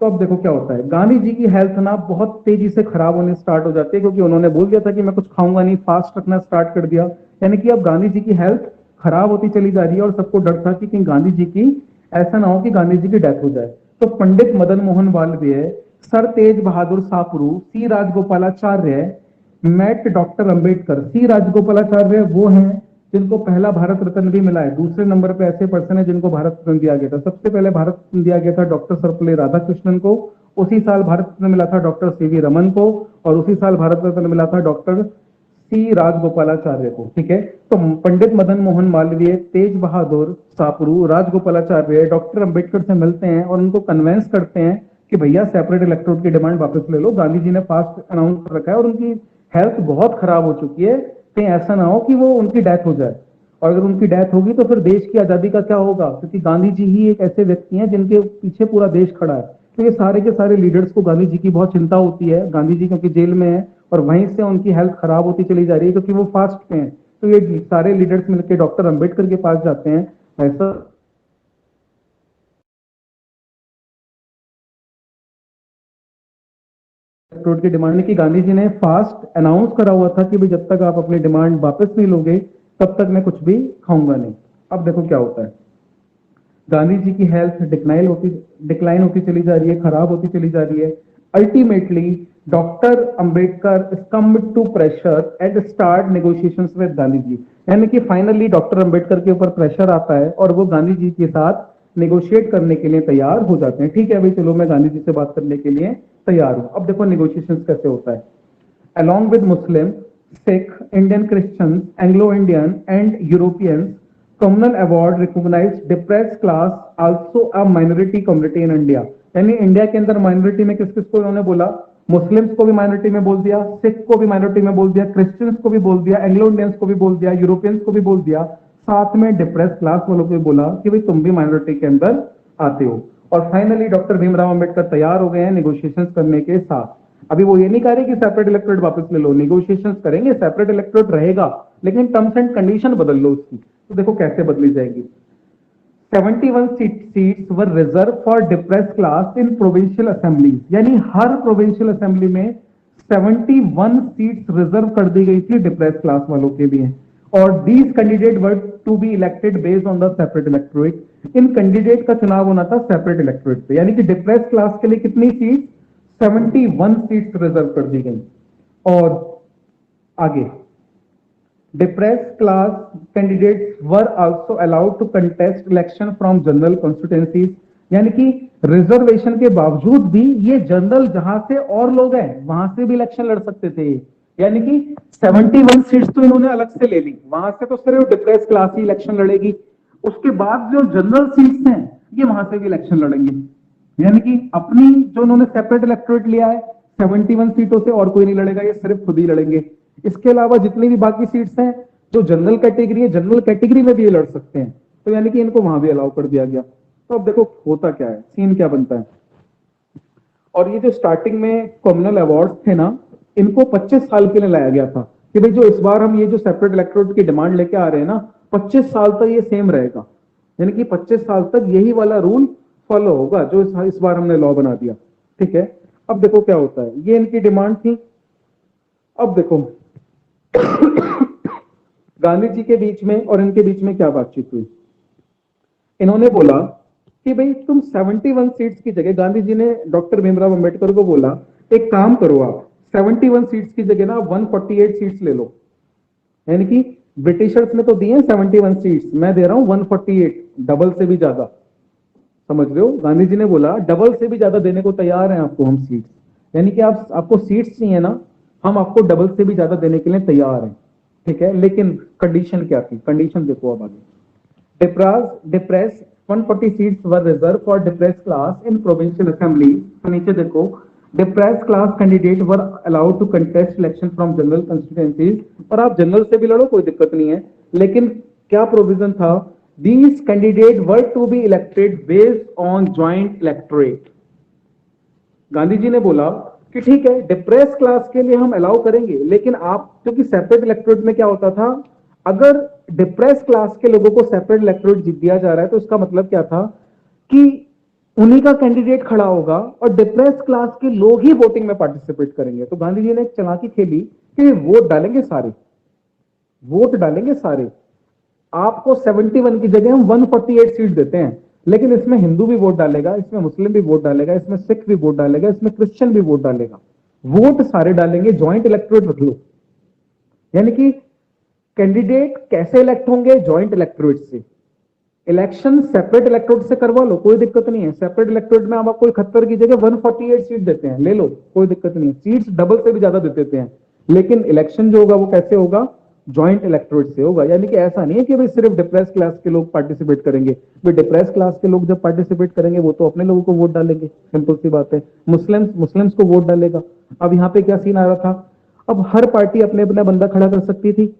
तो अब देखो क्या होता है, गांधी जी की हेल्थ ना बहुत तेजी से खराब होने स्टार्ट हो जाती है, क्योंकि उन्होंने बोल दिया था कि मैं कुछ खाऊंगा नहीं, फास्ट रखना स्टार्ट कर दिया। यानी कि अब गांधी जी की हेल्थ खराब होती चली जा रही है, और सबको डर था कि कहीं गांधी जी की ऐसा ना हो कि गांधी जी की डेथ हो जाए। तो पंडित मदन मोहन मालवीय, सर तेज बहादुर सापरू, सी राजगोपालाचार्य, मेट डॉक्टर अंबेडकर। सी राजगोपालाचार्य वो हैं जिनको पहला भारत रत्न भी मिला है। दूसरे नंबर पे ऐसे पर्सन है जिनको भारत रत्न दिया गया था। सबसे पहले भारत रत्न दिया गया था डॉक्टर सर्वपल्ली राधाकृष्णन को, उसी साल भारत रत्न मिला था डॉक्टर सीवी रमन को, और उसी साल भारत रत्न मिला था डॉक्टर सी राजगोपालाचार्य को, ठीक है। तो पंडित मदन मोहन मालवीय, तेज बहादुर सापरू, राजगोपालाचार्य, डॉक्टर अंबेडकर से मिलते हैं और उनको कन्वेंस करते हैं कि भैया सेपरेट इलेक्टोरेट की डिमांड वापस ले लो, गांधी जी ने फास्ट अनाउंस कर रखा है और उनकी हेल्थ बहुत खराब हो चुकी है, कहीं ऐसा ना हो कि वो उनकी डेथ हो जाए। और अगर उनकी डेथ होगी तो फिर देश की आजादी का क्या होगा, क्योंकि गांधी जी ही एक ऐसे व्यक्ति हैं जिनके पीछे पूरा देश खड़ा है। तो ये सारे के सारे लीडर्स को गांधी जी की बहुत चिंता होती है। गांधी जी क्योंकि जेल में है और वहीं से उनकी हेल्थ खराब होती चली जा रही है क्योंकि वो फास्ट पे हैं। तो ये सारे लीडर्स मिलकर डॉक्टर अंबेडकर के पास जाते हैं, ऐसा करोड़ की डिमांड की गांधी जी ने फास्ट अनाउंस करा हुआ था कि भाई जब तक आप अपनी डिमांड वापस नहीं लोगे तब तक मैं कुछ भी खाऊंगा नहीं। अब देखो क्या होता है, गांधी जी की हेल्थ डिक्लाइन होती चली जा रही है, खराब होती चली जा रही है। Ultimately doctor Ambedkar succumbed to pressure and start negotiations with Gandhi ji. यानी कि फाइनली डॉक्टर अंबेडकर के ऊपर प्रेशर आता है और वो गांधी जी के साथ नेगोशिएट करने के लिए तैयार हो जाते हैं। ठीक है भाई, चलो मैं गांधी जी से बात करने के लिए तैयार हूं। अब देखो नेगोशिएशंस कैसे होता है। along with Muslim, Sikh, Indian Christians, Anglo-Indian and Europeans, communal award recognized depressed class also a minority community in India। यानी इंडिया के अंदर माइनॉरिटी में किस किस को इन्होंने बोला, मुस्लिम्स को भी माइनॉरिटी में बोल दिया, सिख को भी माइनॉरिटी में बोल दिया, क्रिश्चियंस को भी बोल दिया, एंग्लो इंडियंस को भी बोल दिया, यूरोपियंस को भी बोल दिया, साथ में डिप्रेस क्लास वालों को भी बोला कि भाई तुम भी माइनॉरिटी के अंदर आते हो। और फाइनली डॉक्टर भीमराव अंबेडकर तैयार हो गए हैं नेगोशिएशंस करने के साथ। अभी वो ये नहीं कह रहे कि सेपरेट इलेक्टोरेट वापस ले लो, नेगोशिएशंस करेंगे, सेपरेट इलेक्टोरेट रहेगा, लेकिन टर्म्स एंड कंडीशन बदल लो उसकी। तो देखो कैसे बदली जाएगी। 71 seats were reserved for depressed class in provincial assemblies। यानी हर प्रोविंशियल असेंबली में 71 सीट्स रिजर्व कर दी गई थी डिप्रेस क्लास वालों के लिए। और these candidate were to be elected based on the separate electorate. इन कैंडिडेट का चुनाव होना था सेपरेट इलेक्टोरेट पे। यानी कि डिप्रेस क्लास के लिए कितनी सीट, 71 सीट्स रिजर्व कर दी गई। और आगे depressed class candidates were also allowed to contest election from general constituencies। यानी कि रिजर्वेशन के बावजूद भी ये जनरल जहां से और लोग हैं वहां से भी इलेक्शन लड़ सकते थे। यानी कि 71 सीट्स तो इन्होंने अलग से ले ली, वहां से तो सिर्फ डिप्रेस क्लास ही इलेक्शन लड़ेगी, उसके बाद जो जनरल सीट्स हैं ये वहां से भी इलेक्शन लड़ेंगे। यानी कि अपनी जो उन्होंने सेपरेट इलेक्टोरेट लिया है 71 सीटों से और कोई नहीं लड़ेगा, ये सिर्फ खुद ही लड़ेंगे। इसके अलावा जितनी भी बाकी सीट्स हैं जो जनरल कैटेगरी है, जनरल कैटेगरी में भी ये लड़ सकते हैं। तो यानी कि इनको वहां भी अलाउ कर दिया गया। तो अब देखो होता क्या है, सीन क्या बनता है। और ये जो स्टार्टिंग में कम्युनल अवार्ड्स थे ना, इनको 25 साल के लिए लाया गया था कि भाई जो इस बार हम ये जो सेपरेट इलेक्टोरेट की डिमांड लेके आ रहे हैं ना, 25 साल तक ये सेम रहेगा। यानी कि 25 साल तक यही वाला रूल फॉलो होगा जो इस बार हमने लॉ बना दिया। ठीक है, अब देखो क्या होता है, ये इनकी डिमांड थी। अब देखो गांधी जी के बीच में और इनके बीच में क्या बातचीत हुई। इन्होंने बोला कि भाई तुम 71 सीट्स की जगह, गांधी जी ने डॉक्टर भीमराव अंबेडकर को बोला एक काम करो, आप 71 सीट्स की जगह ना 148 सीट्स ले लो। यानी कि ब्रिटिशर्स ने तो दिए 71 सीट्स, मैं दे रहा हूं 148, डबल से भी ज्यादा। समझ रहे हो? गांधी जी ने बोला डबल से भी ज्यादा देने को तैयार हैं आपको हम सीट्स, यानी कि आपको सीट्स चाहिए ना, हम आपको डबल से भी ज्यादा देने के लिए तैयार हैं, ठीक है। लेकिन कंडीशन क्या थी? कंडीशन देखो अब आगे। Depress 140 seats were reserve for depress class in provincial assembly. तो नीचे देखो, depress class candidate were allowed to contest election from general constituencies, और आप जनरल से भी लड़ो, कोई दिक्कत नहीं है। लेकिन क्या प्रोविजन था? These candidate were to be elected based on joint electorate. Gandhi ji ने बोला कि ठीक है, डिप्रेस क्लास के लिए हम अलाउ करेंगे, लेकिन आप, क्योंकि सेपरेट इलेक्टोरेट में क्या होता था, अगर डिप्रेस क्लास के लोगों को सेपरेट इलेक्टोरेट जीत दिया जा रहा है तो इसका मतलब क्या था कि उन्हीं का कैंडिडेट खड़ा होगा और डिप्रेस क्लास के लोग ही वोटिंग में पार्टिसिपेट करेंगे। तो गांधी जी ने एक चालाकी खेली कि वोट डालेंगे सारे, वोट डालेंगे सारे। आपको 71 की जगह हम 148 सीट देते हैं, लेकिन इसमें हिंदू भी वोट डालेगा, इसमें मुस्लिम भी वोट डालेगा, इसमें सिख भी वोट डालेगा, इसमें क्रिश्चियन भी वोट डालेगा, वोट सारे डालेंगे, ज्वाइंट इलेक्टोरेट रख लो। यानी कि कैंडिडेट कैसे इलेक्ट होंगे? ज्वाइंट इलेक्टोरेट से। इलेक्शन सेपरेट इलेक्टोरेट से करवा लो, कोई दिक्कत नहीं है। सेपरेट इलेक्टोरेट में हम आपको 71 की जगह 148 सीट देते हैं, ले लो, कोई दिक्कत नहीं है। सीट्स डबल से भी ज्यादा दे देते हैं, लेकिन इलेक्शन जो होगा वो कैसे होगा? ज्वाइंट इलेक्टोरेट से होगा। यानी कि ऐसा नहीं है कि भाई सिर्फ डिप्रेस क्लास के लोग पार्टिसिपेट करेंगे। भाई डिप्रेस क्लास के लोग जब पार्टिसिपेट करेंगे वो तो अपने लोगों को वोट डालेंगे, सिंपल सी बात है। मुस्लिम्स को वोट डालेगा। अब यहाँ पे क्या सीन आ रहा था? अब हर पार्टी अपने अपना बंदा खड़ा कर सकती थी,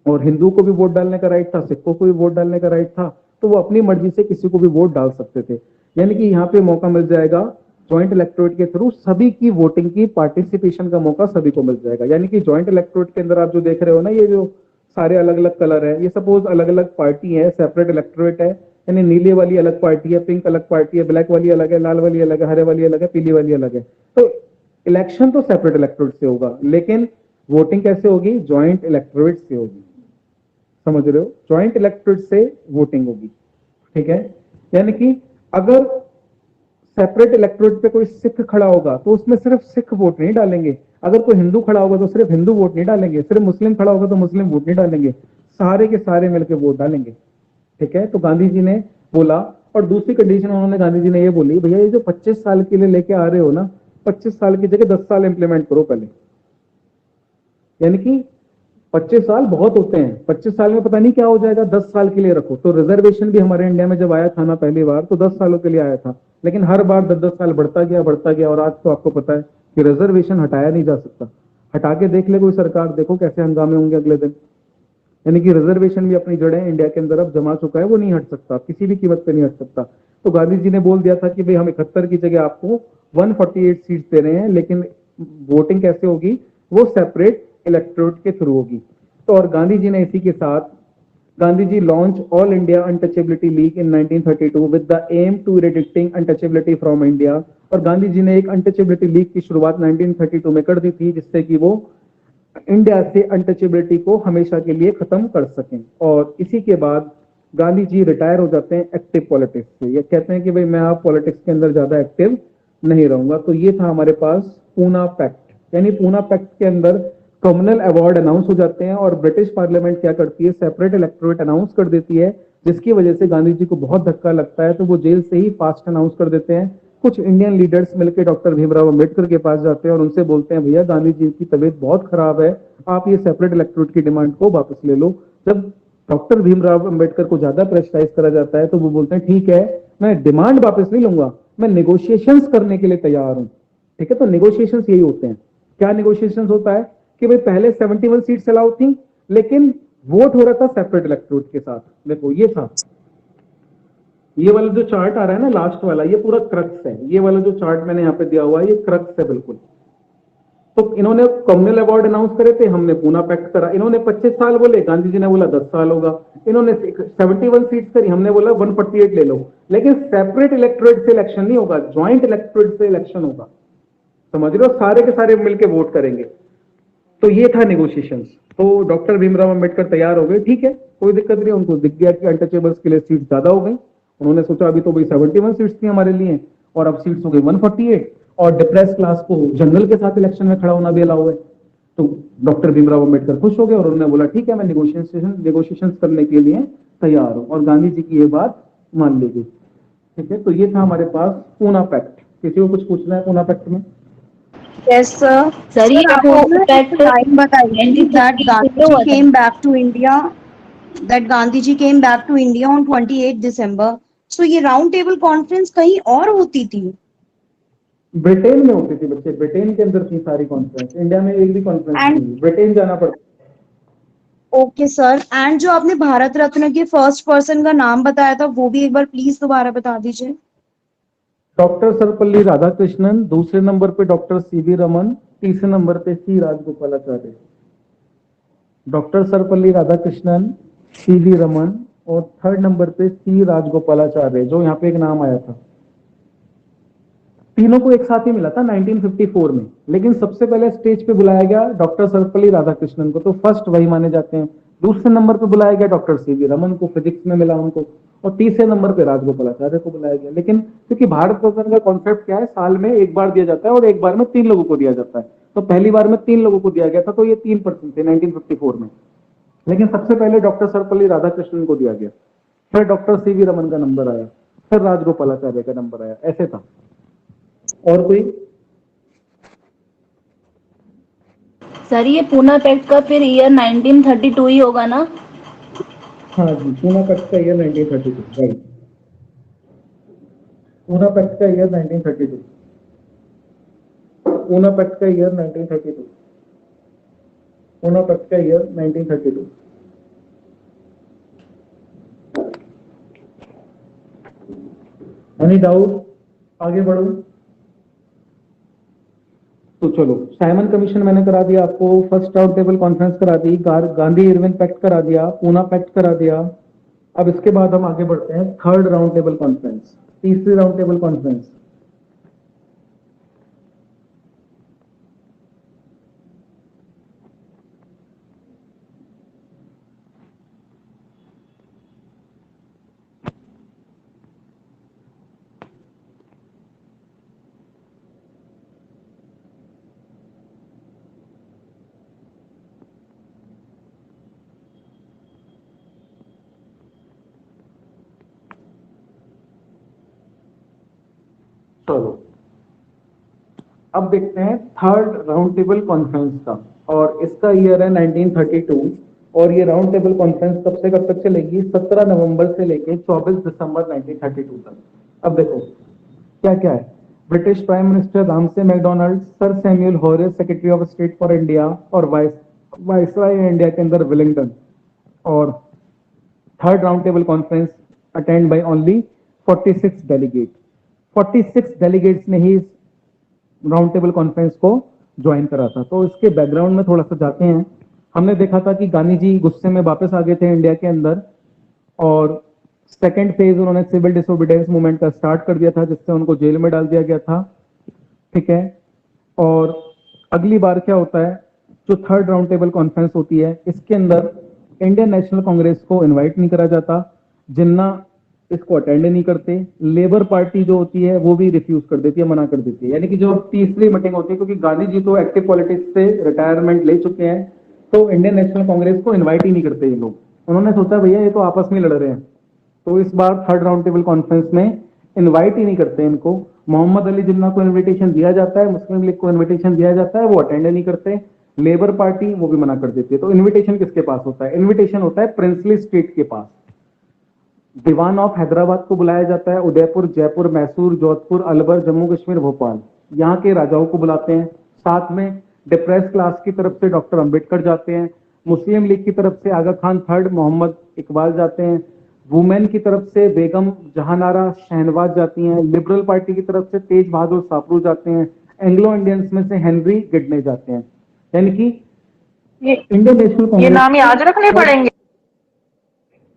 और हिंदू को भी वोट डालने का राइट था, सिखों को भी वोट डालने का राइट था, तो वो अपनी मर्जी से किसी को भी वोट डाल सकते थे। यानी कि यहाँ पे मौका मिल जाएगा ज्वाइंट इलेक्टोरेट के थ्रू, सभी की वोटिंग की पार्टिसिपेशन का मौका सभी को मिल जाएगा। यानी कि ज्वाइंट इलेक्टोरेट के अंदर आप जो देख रहे हो ना, ये जो सारे अलग अलग कलर है, ये सपोज अलग अलग पार्टी है, सेपरेट इलेक्टोरेट है, यानी नीले वाली अलग पार्टी है, पिंक अलग पार्टी है, ब्लैक वाली अलग है, लाल वाली अलग है, हरे वाली अलग है, पीली वाली अलग है। तो इलेक्शन तो सेपरेट इलेक्टोरेट से होगा, लेकिन वोटिंग कैसे होगी? ज्वाइंट इलेक्टोरेट से होगी। समझ रहे हो? ज्वाइंट इलेक्टोरेट से वोटिंग होगी, ठीक है। यानी कि अगर सेपरेट इलेक्टोरेट पे कोई सिख खड़ा होगा तो उसमें सिर्फ सिख वोट नहीं डालेंगे, अगर कोई हिंदू खड़ा होगा तो सिर्फ हिंदू वोट नहीं डालेंगे, सिर्फ मुस्लिम खड़ा होगा तो मुस्लिम वोट नहीं डालेंगे, सारे के सारे मिलकर वोट डालेंगे, ठीक है। तो गांधी जी ने बोला, और दूसरी कंडीशन उन्होंने, गांधी जी ने ये बोली, भैया ये जो 25 साल के लिए लेके आ रहे हो ना, 25 साल की जगह 10 साल इंप्लीमेंट करो पहले। यानी कि 25 साल बहुत होते हैं, 25 साल में पता नहीं क्या हो जाएगा, 10 साल के लिए रखो। तो रिजर्वेशन भी हमारे इंडिया में जब आया था ना पहली बार, तो 10 सालों के लिए आया था, लेकिन हर बार 10-10 साल बढ़ता गया, और आज तो आपको पता है कि रिजर्वेशन हटाया नहीं जा सकता। हटा के देख ले कोई सरकार, देखो कैसे हंगामे होंगे अगले दिन। यानी कि रिजर्वेशन भी अपनी जड़ें इंडिया के अंदर अब जमा चुका है, वो नहीं हट सकता, किसी भी कीमत पे नहीं हट सकता। तो गांधी जी ने बोल दिया था कि भाई हम 71 की जगह आपको 148 सीट दे रहे हैं, लेकिन वोटिंग कैसे होगी? वो सेपरेट इलेक्टोरेट के थ्रू होगी। तो और गांधी जी ने इसी के साथ, Gandhi ji launch all India untouchability league in 1932 with the aim to eradicating untouchability from India. और गांधी जी ने एक अनटचेबिलिटी लीग की शुरुआत 1932 में कर दी थी, जिससे कि वो इंडिया से अनटचेबिलिटी को हमेशा के लिए खत्म कर सकें। और इसी के बाद गांधी जी रिटायर हो जाते हैं एक्टिव पॉलिटिक्स से। ये कहते हैं कि भाई मैं आप पॉलिटिक्स के अंदर ज्यादा एक्टिव नहीं रहूंगा। तो ये था हमारे पास पूना पैक्ट। यानी पूना पैक्ट के अंदर कम्युनल अवार्ड अनाउंस हो जाते हैं, और ब्रिटिश पार्लियामेंट क्या करती है? सेपरेट इलेक्टोरेट अनाउंस कर देती है, जिसकी वजह से गांधी जी को बहुत धक्का लगता है, तो वो जेल से ही फास्ट अनाउंस कर देते हैं। कुछ इंडियन लीडर्स मिलकर डॉक्टर भीमराव अंबेडकर के पास जाते हैं और उनसे बोलते हैं, भैया गांधी जी की तबीयत बहुत खराब है, आप ये सेपरेट इलेक्टोरेट की डिमांड को वापस ले लो। जब डॉक्टर भीमराव अंबेडकर को ज्यादा प्रेशराइज करा जाता है, तो वो बोलते हैं ठीक है, मैं डिमांड वापस नहीं लूंगा, मैं नेगोशिएशंस करने के लिए तैयार हूं। ठीक है, तो नेगोशिएशंस यही होते हैं। क्या नेगोशिएशंस होता है कि भाई पहले 71 सीट्स अलाउड थी, लेकिन वोट हो रहा था सेपरेट इलेक्टोरेट के साथ। देखो ये था, ये वाला जो चार्ट आ रहा है ना लास्ट वाला, ये पूरा क्रक्स है। ये वाला जो चार्ट मैंने यहाँ पे दिया हुआ है, ये क्रक्स है बिल्कुल। तो इन्होंने कम्युनल अवार्ड अनाउंस करे थे, हमने पूना पैक्ट करा। इन्होंने 25 साल बोले, गांधी जी ने बोला 10 साल होगा। इन्होंने 71 सीट्स करी, हमने बोला 148 ले लो। लेकिन सेपरेट इलेक्टोरेट से इलेक्शन नहीं होगा, ज्वाइंट इलेक्टोरेट से इलेक्शन होगा। समझ रहे हो? सारे के सारे मिलकर वोट करेंगे। तो ये था नेगोशिएशंस। तो डॉक्टर भीमराव अंबेडकर तैयार हो गए, ठीक है, कोई दिक्कत नहीं। उनको दिख गया कि अनटचेबल्स के लिए सीट ज्यादा हो गई। उन्होंने सोचा अभी तो भाई 71 सीट्स थी हमारे लिए, और अब सीट्स हो गई 148, और डिप्रेस क्लास को जनरल के साथ इलेक्शन में खड़ा होना भी अलाउ है। तो डॉक्टर भीमराव अंबेडकर खुश हो गए और उन्होंने बोला ठीक है, मैं नेगोशिएशन करने के लिए तैयार हूं। और गांधी जी की ये बात मान ली गई। ठीक है, तो ये था हमारे पास पूना पैक्ट। किसी को कुछ पूछना है पूना पैक्ट में?
Yes, sir.
सर ये
आपको
पूना
ना एक
पैक्ट
लाइन बताई थी that
1930
Gandhi
से
ji
हुआ था।
came back to India. That Gandhi ji came back to India on 28 December. So ये राउंड टेबल कॉन्फ्रेंस कहीं और होती थी?
ब्रिटेन में होती थी बच्चे, ब्रिटेन के अंदर थी सारी कॉन्फ्रेंस, इंडिया में एक भी कॉन्फ्रेंस
And
नहीं हुई, ब्रिटेन जाना पड़ता।
ओके सर, एंड जो आपने भारत रत्न के फर्स्ट पर्सन का नाम बताया था वो भी एक बार प्लीज दोबारा बता दीजिए।
डॉक्टर सर्वपल्ली राधाकृष्णन, दूसरे नंबर पे डॉक्टर सीवी रमन, तीसरे नंबर पे सी राजगोपालाचार्य। डॉक्टर सर्वपल्ली राधाकृष्णन, सीवी रमन और थर्ड नंबर पे सी राजगोपालाचार्य, जो यहाँ पे एक नाम आया था। तीनों को एक साथ ही मिला था 1954 में, लेकिन सबसे पहले स्टेज पे बुलाया गया डॉक्टर सर्वपल्ली राधाकृष्णन को, तो फर्स्ट वही माने जाते हैं। दूसरे नंबर पे बुलाया गया डॉक्टर सीवी रमन को, फिजिक्स में मिला उनको, और तीसरे नंबर पे राजगोपालाचार्य को बुलाया गया। लेकिन क्योंकि भारत रत्न का कॉन्सेप्ट क्या है, साल में एक बार दिया जाता है और एक बार में 3 लोगों को दिया जाता है, तो पहली बार में 3 लोगों को दिया गया था, तो ये 3% थे 1954 में। लेकिन सबसे पहले डॉक्टर सर्वपल्ली राधाकृष्णन को दिया गया, फिर डॉक्टर सीवी रमन का नंबर आया, फिर राजगोपालाचार्य का नंबर आया, ऐसे था। और कोई?
सर ये पूना पैक्ट का फिर ईयर 1932 ही होगा ना?
हाँ जी, पूना पैक्ट का ईयर 1932, राइट। पूना पैक्ट का ईयर 1932, पूना पैक्ट का ईयर 1932, पूना पैक्ट का ईयर 1932। Any doubt? आगे बढ़ो। तो चलो, साइमन कमीशन मैंने करा दिया आपको, फर्स्ट राउंड टेबल कॉन्फ्रेंस करा दी, गांधी इरविन पैक्ट करा दिया, पूना पैक्ट करा दिया। अब इसके बाद हम आगे बढ़ते हैं थर्ड राउंड टेबल कॉन्फ्रेंस, तीसरी राउंड टेबल कॉन्फ्रेंस। चलो, अब देखते हैं थर्ड राउंड टेबल कॉन्फ्रेंस का, और इसका ईयर है 1932, और ये राउंड टेबल कॉन्फ्रेंस कब से कब तक चलेगी? 17 नवंबर से लेके 24 दिसंबर 1932 तक। अब देखो क्या क्या है। British prime minister Ramsay MacDonald, sir Samuel Hoare secretary of state for India, और वाइसराय इंडिया के अंदर विलिंगटन। और third round table conference attend by only 46 delegate. 46 delegates ने ही इस राउंड टेबल कॉन्फ्रेंस को ज्वाइन करा था। तो इसके बैकग्राउंड में थोड़ा सा जाते हैं। हमने देखा था कि गांधी जी गुस्से में वापस आ गए थे इंडिया के अंदर, और सेकेंड फेज उन्होंने सिविल डिसोबीडियंस मूवमेंट का स्टार्ट कर दिया था, जिससे उनको जेल में डाल दिया गया था। ठीक है, और अगली बार क्या होता है, जो थर्ड राउंड टेबल कॉन्फ्रेंस होती है, इसके अंदर इंडियन नेशनल कांग्रेस को इनवाइट नहीं करा जाता, जिन्ना इसको अटेंड नहीं करते, लेबर पार्टी जो होती है वो भी रिफ्यूज कर देती है, मना कर देती है। यानी कि जो तीसरी मीटिंग होती है, क्योंकि गांधी जी तो एक्टिव पॉलिटिक्स से रिटायरमेंट ले चुके हैं, तो इंडियन नेशनल कांग्रेस को इनवाइट ही नहीं करते ये लोग। उन्होंने सोचा भैया ये तो आपस में लड़ रहे हैं, तो इस बार थर्ड राउंड टेबल कॉन्फ्रेंस में इनवाइट ही नहीं करते इनको। मोहम्मद अली जिन्ना को इन्विटेशन दिया जाता है, मुस्लिम लीग को इन्विटेशन दिया जाता है, वो अटेंड नहीं करते, लेबर पार्टी वो भी मना कर देती है। तो इन्विटेशन किसके पास होता है? इन्विटेशन होता है प्रिंसली स्टेट के पास। दीवान ऑफ हैदराबाद को बुलाया जाता है, उदयपुर, जयपुर, मैसूर, जोधपुर, अलवर, जम्मू कश्मीर, भोपाल, यहाँ के राजाओं को बुलाते हैं। साथ में डिप्रेस क्लास की तरफ से डॉक्टर अंबेडकर जाते हैं, मुस्लिम लीग की तरफ से आगा खान थर्ड, मोहम्मद इकबाल जाते हैं, वुमेन की तरफ से बेगम जहानारा शहनवाज जाती हैं, लिबरल पार्टी की तरफ से तेज बहादुर सापरू जाते हैं, एंग्लो इंडियंस में से हेनरी गिडने जाते हैं। यानी कि इंडियन नेशनल
ये
कांग्रेस,
नाम याद रखने पड़ेंगे?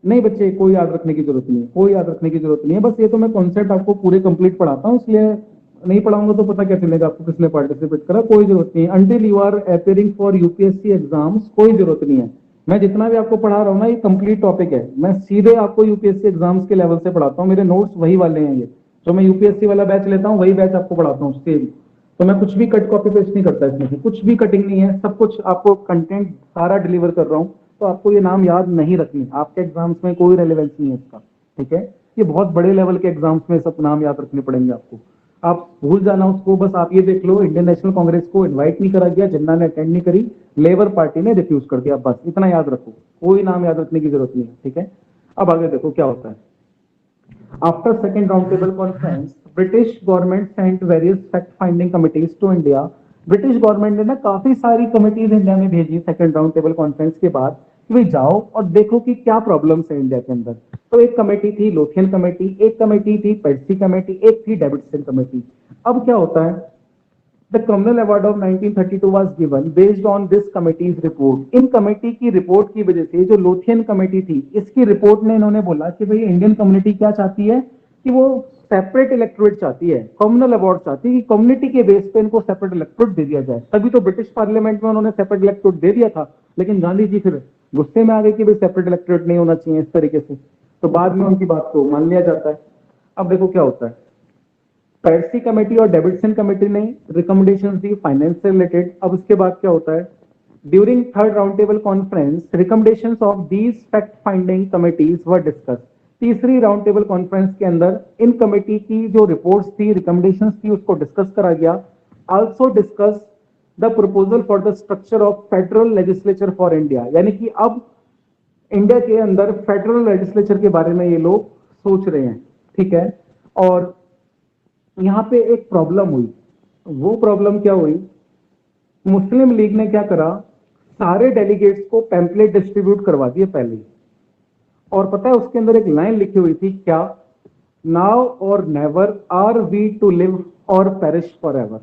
नहीं बच्चे, कोई याद रखने की जरूरत नहीं है, कोई याद रखने की जरूरत नहीं है। बस ये तो मैं कॉन्सेप्ट आपको पूरे कंप्लीट पढ़ाता हूँ, इसलिए नहीं पढ़ाऊंगा तो पता क्या चलेगा आपको किसने पार्टिसिपेट करा। कोई जरूरत नहीं है, until you are appearing for UPSC exams, कोई जरूरत नहीं है। मैं जितना भी आपको पढ़ा रहा हूँ ना, ये कंप्लीट टॉपिक है, मैं सीधे आपको यूपीएससी एग्जाम्स के लेवल से पढ़ाता हूँ। मेरे नोट्स वही वाले हैं, ये जो मैं यूपीएससी वाला बैच लेता हूँ वही बैच आपको पढ़ाता हूँ सेम। तो मैं कुछ भी कट कॉपी पेस्ट नहीं करता, इसमें से कुछ भी कटिंग नहीं है, सब कुछ आपको कंटेंट सारा डिलीवर कर रहा हूँ। तो आपको ये नाम याद नहीं रखनी, आपके एग्जाम्स में कोई रेलेवेंस नहीं है इसका। ठीक है, ये बहुत बड़े लेवल के एग्जाम्स में सब नाम याद रखने पड़ेंगे आपको, आप भूल जाना उसको, बस आप ये देख लो इंडियन नेशनल कांग्रेस को इनवाइट नहीं करा गया, जिन्ना ने अटेंड नहीं करी, लेबर पार्टी ने रिफ्यूज कर दिया, बस इतना याद रखो, कोई नाम याद रखने की जरूरत नहीं है, ठीक है। अब आगे देखो क्या होता है। After second roundtable conference, British government sent various fact-finding committees to India. British government ने ना काफी सारी कमिटीज इंडिया में भेजी सेकंड राउंड टेबल कॉन्फ्रेंस के बाद कि भाई जाओ और देखो कि क्या प्रॉब्लम्स है इंडिया के अंदर। तो एक कमेटी थी लोथियन कमेटी, एक कमेटी थी पेर्सी कमेटी, एक थी डेविडसन कमेटी। अब क्या होता है, The Communal Award of 1932 was given based on this committee's report. In committee की रिपोर्ट की वजह से जो लोथियन कमेटी थी, इसकी रिपोर्ट ने इन्होंने बोला कि भाई इंडियन कम्युनिटी क्या चाहती है कि वो सेपरेट इलेक्टोरेट चाहती है, कम्युनल अवार्ड चाहती है कि कम्युनिटी के बेस पे इनको सेपरेट इलेक्टोरेट दे दिया जाए। तभी तो ब्रिटिश पार्लियामेंट में उन्होंने सेपरेट इलेक्टोरेट दे दिया था, लेकिन गांधी जी फिर गुस्से में आ गए कि भाई सेपरेट इलेक्टोरेट नहीं होना चाहिए इस तरीके से, तो बाद में उनकी बात को मान लिया जाता है। अब देखो क्या होता है, पेर्सी कमेटी और डेविडसन कमेटी ने रिकमेंडेशंस दी फाइनेंस से रिलेटेड। अब इसके बाद क्या होता है, during third round table conference recommendations of these fact finding committees were discuss. तीसरी राउंड टेबल कॉन्फ्रेंस के अंदर इन कमेटी की जो रिपोर्ट्स थी, रिकमेंडेशंस थी, उसको डिस्कस करा गया। Also discuss the proposal for the structure of federal legislature for India, यानी कि अब इंडिया के अंदर फेडरल लेजिस्लेचर के बारे में ये लोग सोच रहे हैं, ठीक है। और यहां पे एक प्रॉब्लम हुई, वो प्रॉब्लम क्या हुई, मुस्लिम लीग ने क्या करा, सारे डेलीगेट्स को पैम्पलेट डिस्ट्रीब्यूट करवा दिए पहले ही। और पता है उसके अंदर एक लाइन लिखी हुई थी क्या, now or never are we to live or perish forever.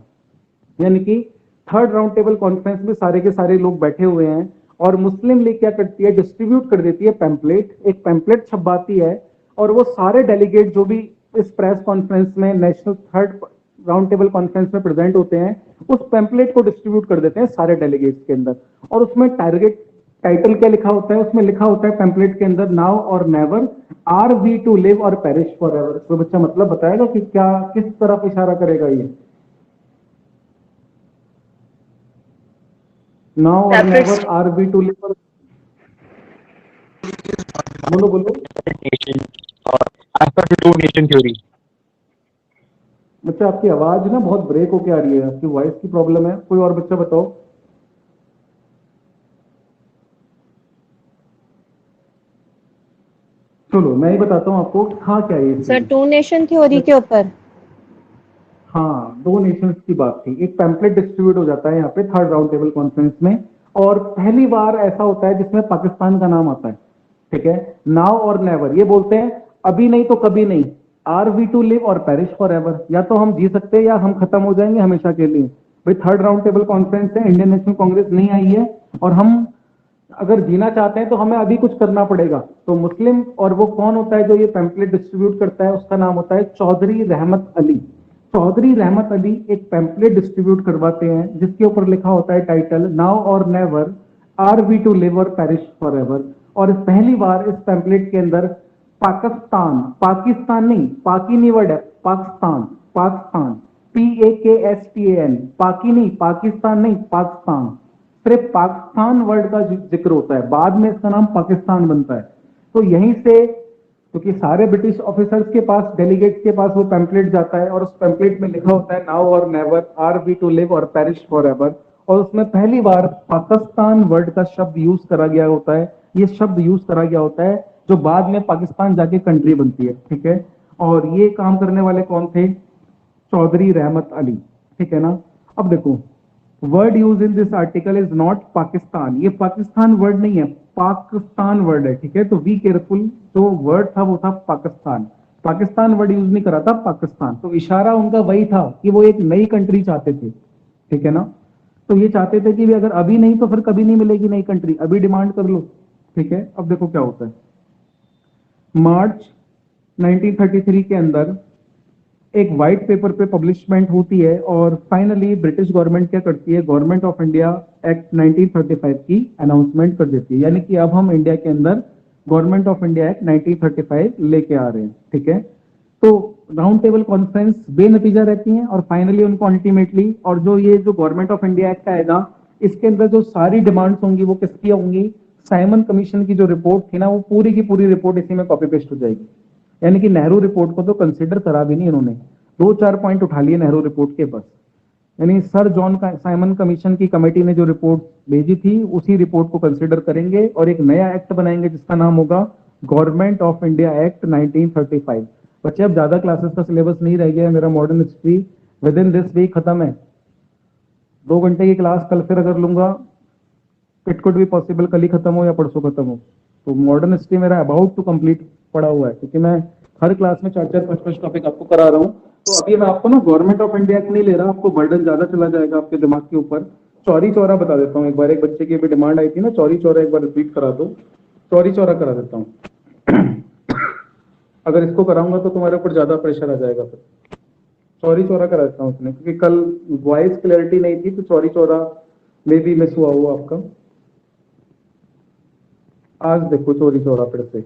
यानी कि थर्ड राउंड टेबल कॉन्फ्रेंस में सारे के सारे लोग बैठे हुए हैं और मुस्लिम लीग क्या करती है, डिस्ट्रीब्यूट कर देती है पैम्पलेट, एक पैम्पलेट छपवाती है और वो सारे डेलीगेट जो भी इस प्रेस कॉन्फ्रेंस में national third round table conference में प्रेजेंट होते हैं, उस पैम्पलेट को डिस्ट्रीब्यूट कर देते हैं सारे डेलीगेट्स के अंदर। और उसमें टारगेट टाइटल क्या लिखा होता है, उसमें लिखा होता है पैम्पलेट के अंदर, now or never are we to live or perish forever. तो बच्चा मतलब बताएगा कि क्या किस तरफ इशारा करेगा ये, now or never are we to live or, बोलो बोलो
nation as per the two nation theory.
बच्चा, आपकी आवाज ना बहुत ब्रेक होके आ रही है, आपकी वॉइस की प्रॉब्लम है। कोई और बच्चा बताओ। चलो मैं ही बताता हूँ आपको था क्या ये
सर टू नेशन थ्योरी के ऊपर।
हाँ, दो नेशंस की बात थी। एक पैम्पलेट डिस्ट्रीब्यूट हो जाता है यहाँ पे थर्ड राउंड टेबल कॉन्फ्रेंस में, और पहली बार ऐसा होता है जिसमें पाकिस्तान का नाम आता है, ठीक है। नाउ और नेवर, ये बोलते हैं अभी नहीं तो कभी नहीं, are we to live or perish for ever, या तो हम जी सकते हैं या हम खत्म हो जाएंगे हमेशा के लिए। भाई थर्ड राउंड टेबल कॉन्फ्रेंस है, इंडियन नेशनल कांग्रेस नहीं आई है, और हम अगर जीना चाहते हैं तो हमें अभी कुछ करना पड़ेगा। तो मुस्लिम, और वो कौन होता है जो ये पैम्पलेट डिस्ट्रीब्यूट करता है, उसका नाम होता है चौधरी रहमत अली। चौधरी रहमत अली एक पैम्पलेट डिस्ट्रीब्यूट करवाते हैं जिसके ऊपर लिखा होता है title, now or never are we to live or perish forever. और पहली बार इस पैम्पलेट के अंदर पाकिस्तान, पाकिस्तान नहीं, पाकी नहीं वर्ड है, पाकिस्तान, पाकिस्तान, PAKSTAN, पाकी नहीं, पाकिस्तान नहीं, पाकिस्तान, सिर्फ पाकिस्तान वर्ड का जिक्र होता है, बाद में इसका नाम पाकिस्तान बनता है। तो यहीं से, क्योंकि सारे ब्रिटिश ऑफिसर्स के पास, डेलीगेट्स के पास वो पैम्पलेट जाता है और उस पैम्पलेट में लिखा होता है now or never are we to live or perish forever, और उसमें पहली बार पाकिस्तान वर्ड का शब्द यूज करा गया होता है। ये शब्द यूज करा गया होता है जो बाद में पाकिस्तान जाके कंट्री बनती है, ठीक है। और ये काम करने वाले कौन थे, चौधरी रहमत अली, ठीक है ना। अब देखो, word use in this article is not Pakistan, ये पाकिस्तान वर्ड नहीं है, पाकिस्तान वर्ड है, ठीक है। तो बी केयरफुल, जो वर्ड था वो था पाकिस्तान, पाकिस्तान वर्ड यूज नहीं करा था, पाकिस्तान। तो इशारा उनका वही था कि वो एक नई कंट्री चाहते थे, ठीक है ना। तो ये चाहते थे कि अगर अभी नहीं तो फिर कभी नहीं मिलेगी नई कंट्री, अभी डिमांड कर लो, ठीक है। अब देखो क्या होता है, मार्च 1933 के अंदर एक व्हाइट पेपर पे पब्लिशमेंट होती है, और फाइनली ब्रिटिश गवर्नमेंट क्या करती है, गवर्नमेंट ऑफ इंडिया एक्ट 1935 की अनाउंसमेंट कर देती है, यानी कि अब हम इंडिया के अंदर गवर्नमेंट ऑफ इंडिया एक्ट 1935 लेके आ रहे हैं, ठीक है। तो राउंड टेबल कॉन्फ्रेंस बेनतीजा रहती है, और फाइनली उनको अल्टीमेटली, और जो ये जो गवर्नमेंट ऑफ इंडिया एक्ट आएगा, इसके अंदर जो सारी डिमांड्स होंगी वो किसकी होंगी, साइमन कमीशन की जो रिपोर्ट थी ना, वो पूरी की पूरी रिपोर्ट इसी में कॉपी पेस्ट हो जाएगी। यानी कि नेहरू रिपोर्ट को तो कंसिडर करा भी नहीं इन्होंने, 2-4 पॉइंट उठा लिए नेहरू रिपोर्ट के बस। यानी सर जॉन साइमन कमीशन की कमेटी ने जो रिपोर्ट भेजी थी उसी रिपोर्ट को कंसिडर करेंगे और एक नया एक्ट बनाएंगे जिसका नाम होगा गवर्नमेंट ऑफ इंडिया एक्ट 1935। बच्चे अब ज्यादा क्लासेस का सिलेबस नहीं रह गया है, मेरा modern history within this week खत्म है। 2 घंटे की क्लास कल फिर अगर लूंगा, इट कुड बी पॉसिबल कल ही खत्म हो या परसों खत्म हो। तो मॉडर्न हिस्ट्री मेरा अबाउट टू कंप्लीट पड़ा हुआ है, क्योंकि मैं हर क्लास में 4-4, 5-5 टॉपिक आपको करा रहा हूँ। तो अभी मैं आपको ना गवर्नमेंट ऑफ इंडिया नहीं ले रहा, आपको बर्डन ज्यादा चला जाएगा आपके दिमाग के ऊपर। चौरी चौरा बता देता हूँ एक बार, एक बच्चे की भी डिमांड आई थी ना, चौरी चौरा एक बार रिपीट करा दो। चौरी चौरा करा देता हूँ अगर इसको कराऊंगा तो तुम्हारे ऊपर ज्यादा प्रेशर आ जाएगा फिर। चौरी चौरा करा देता हूँ उसने, क्योंकि कल वॉइस क्लैरिटी नहीं थी तो चौरी चौरा में भी मिस हुआ आपका। आज देखो चौरी चौरा फिर से,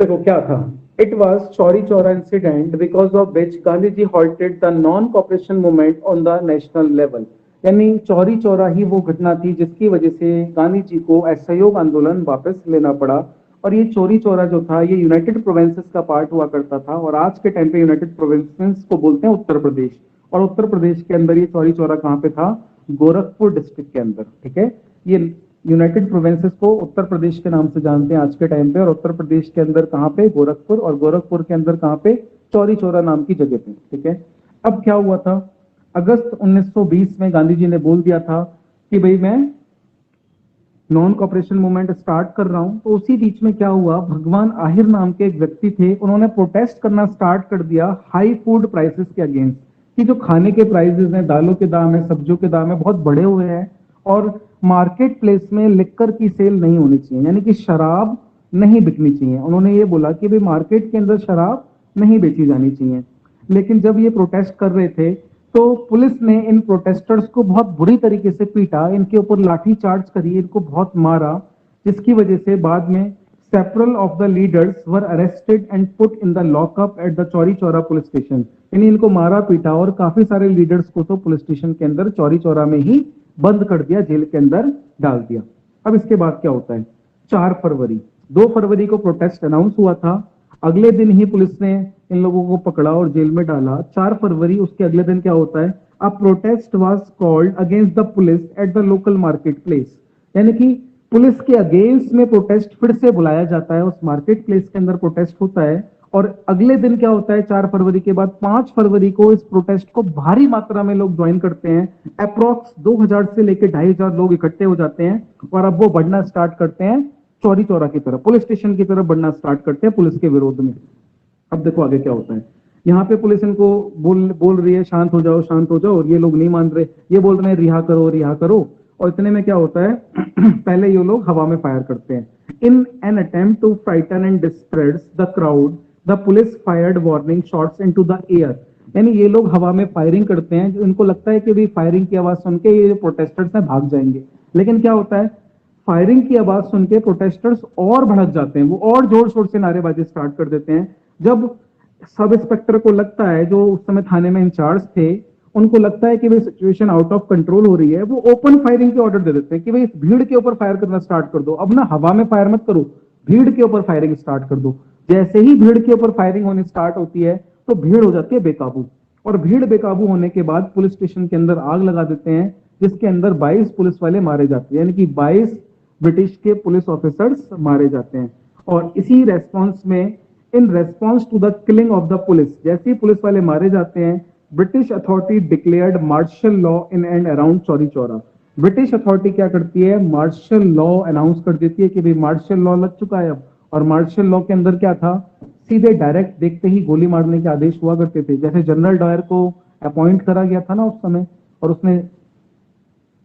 देखो क्या था। It was Chauri Chaura incident because of which Gandhi ji halted the non cooperation movement on the national level. यानी चौरी चौरा ही वो घटना थी जिसकी वजह से गांधी जी को असहयोग आंदोलन वापस लेना पड़ा। और ये चौरी चौरा जो था ये यूनाइटेड प्रोविंसेस का पार्ट हुआ करता था, और आज के टाइम पे यूनाइटेड प्रोविंसेस को बोलते हैं उत्तर प्रदेश। और उत्तर प्रदेश के अंदर ये चौरी चौरा कहाँ पे था? गोरखपुर डिस्ट्रिक्ट के अंदर। ठीक है, ये यूनाइटेड प्रोविंसेस को उत्तर प्रदेश के नाम से जानते हैं आज के टाइम पे, और उत्तर प्रदेश के अंदर कहाँ पे? गोरखपुर, और गोरखपुर के अंदर कहाँ पे? चौरी चौरा नाम की जगह पे। ठीक है, अब क्या हुआ था? अगस्त 1920 में गांधी जी ने बोल दिया था कि भाई मैं नॉन कॉपरेशन मूवमेंट स्टार्ट कर रहा हूं। तो उसी बीच में क्या हुआ, भगवान आहिर नाम के एक व्यक्ति थे, उन्होंने प्रोटेस्ट करना स्टार्ट कर दिया हाई फूड प्राइसेस के अगेंस्ट, कि जो खाने के प्राइसेस हैं, दालों के दाम है, सब्जियों के दाम है, बहुत बढ़े हुए हैं, और मार्केट प्लेस में लिक्कर की सेल नहीं होनी चाहिए, यानी कि शराब नहीं बिकनी चाहिए। उन्होंने ये बोला कि भाई मार्केट के अंदर शराब नहीं बेची जानी चाहिए। लेकिन जब ये प्रोटेस्ट कर रहे थे तो पुलिस ने इन प्रोटेस्टर्स को बहुत बुरी तरीके से पीटा, इनके ऊपर लाठी चार्ज करी, इनको बहुत मारा, जिसकी वजह से बाद में several of the leaders were arrested and put in the lockup at the Chauri Chaura police station. यानी इनको मारा पीटा और काफी सारे लीडर्स को तो पुलिस स्टेशन के अंदर चौरी चौरा में ही बंद कर दिया, जेल के अंदर डाल दिया। अब इसके बाद क्या होता है? 4 फरवरी, 2 फरवरी को प्रोटेस्ट अनाउंस हुआ था, अगले दिन ही पुलिस ने इन लोगों को पकड़ा और जेल में डाला। 4 फरवरी, उसके अगले दिन क्या होता है? A protest was called against the police at the local market place. यानी कि पुलिस के अगेंस्ट में प्रोटेस्ट फिर से बुलाया जाता है, उस मार्केट प्लेस के अंदर प्रोटेस्ट होता है। और अगले दिन क्या होता है? 4 फरवरी के बाद 5 फरवरी को इस प्रोटेस्ट को भारी मात्रा में लोग ज्वाइन करते हैं। अप्रोक्स 2000 से लेकर 2500 लोग इकट्ठे हो जाते हैं, और अब वो बढ़ना स्टार्ट करते हैं चौरी चौरा की तरफ, पुलिस स्टेशन की तरफ बढ़ना स्टार्ट करते हैं पुलिस के विरोध में। अब देखो आगे क्या होता है। यहाँ पे पुलिस इनको बोल रही है शांत हो जाओ, शांत हो जाओ, और ये लोग नहीं मान रहे, ये बोल रहे हैं रिहा करो, रिहा करो। और इतने में क्या होता है पहले ये लोग हवा में फायर करते हैं। In an attempt to frighten and distress the crowd, the police fired warning shots into the air. यानी ये लोग हवा में फायरिंग करते हैं, इनको लगता है कि भाई फायरिंग की आवाज सुन के ये प्रोटेस्टर्स हैं भाग जाएंगे। लेकिन क्या होता है? फायरिंग की आवाज सुन के प्रोटेस्टर्स और भड़क जाते हैं, वो और जोर शोर से नारेबाजी स्टार्ट कर देते हैं। जब सब इंस्पेक्टर को लगता है, जो उस समय थाने में इंचार्ज थे, उनको लगता है कि भाई सिचुएशन आउट ऑफ कंट्रोल हो रही है, वो ओपन फायरिंग के ऑर्डर दे देते हैं कि भाई इस भीड़ के ऊपर फायर करना स्टार्ट कर दो। अब ना हवा में फायर मत करो, भीड़ के ऊपर फायरिंग स्टार्ट कर दो। जैसे ही भीड़ के ऊपर फायरिंग होनी स्टार्ट होती है तो भीड़ हो जाती है बेकाबू, और भीड़ बेकाबू होने के बाद पुलिस स्टेशन के अंदर आग लगा देते हैं, जिसके अंदर 22 पुलिस वाले मारे जाते हैं, यानी कि 22 ब्रिटिश के पुलिस ऑफिसर्स मारे जाते हैं। और इसी रेस्पॉन्स में, in response to the killing of the police, जैसे ही पुलिस वाले मारे जाते हैं, British authority declared martial law in and around Chauri Chaura. British authority क्या करती है? मार्शल लॉ अनाउंस कर देती है कि भाई मार्शल लॉ लग चुका है अब। और मार्शल लॉ के अंदर क्या था? सीधे डायरेक्ट देखते ही गोली मारने के आदेश हुआ करते थे। जैसे जनरल डायर को अपॉइंट करा गया था ना उस समय, और उसने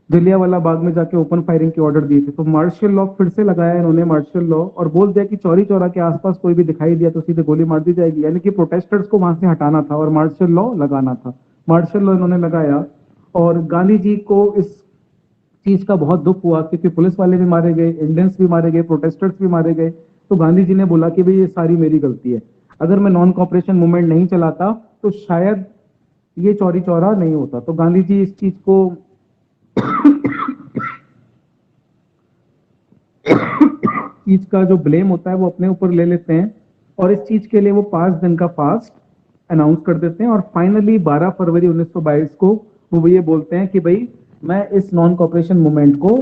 जलियांवाला बाग में जाके ओपन फायरिंग के ऑर्डर दिए थे, तो मार्शल लॉ फिर से लगाया इन्होंने, मार्शल लॉ, और बोल दिया कि चौरी चौरा के आसपास कोई भी दिखाई दिया तो सीधे गोली मार दी जाएगी। यानी कि प्रोटेस्टर्स को वहां से हटाना था और मार्शल लॉ लगाना था। मार्शल लॉ इन्होंने लगाया, और गांधी जी को इस चीज का बहुत दुख हुआ, क्योंकि पुलिस वाले भी मारे गए, इंडियंस भी मारे गए, प्रोटेस्टर्स भी मारे गए। तो गांधी जी ने बोला कि भाई ये सारी मेरी गलती है, अगर मैं नॉन कॉपरेशन मूवमेंट नहीं चलाता तो शायद ये चौरी चौरा नहीं होता। तो गांधी जी इस चीज को चीज का जो ब्लेम होता है वो अपने ऊपर ले लेते हैं, और इस चीज के लिए वो 5 दिन का फास्ट अनाउंस कर देते हैं और फाइनली 12 फरवरी 1922 को वो ये बोलते हैं कि भाई मैं इस नॉन कॉपरेशन मूवमेंट को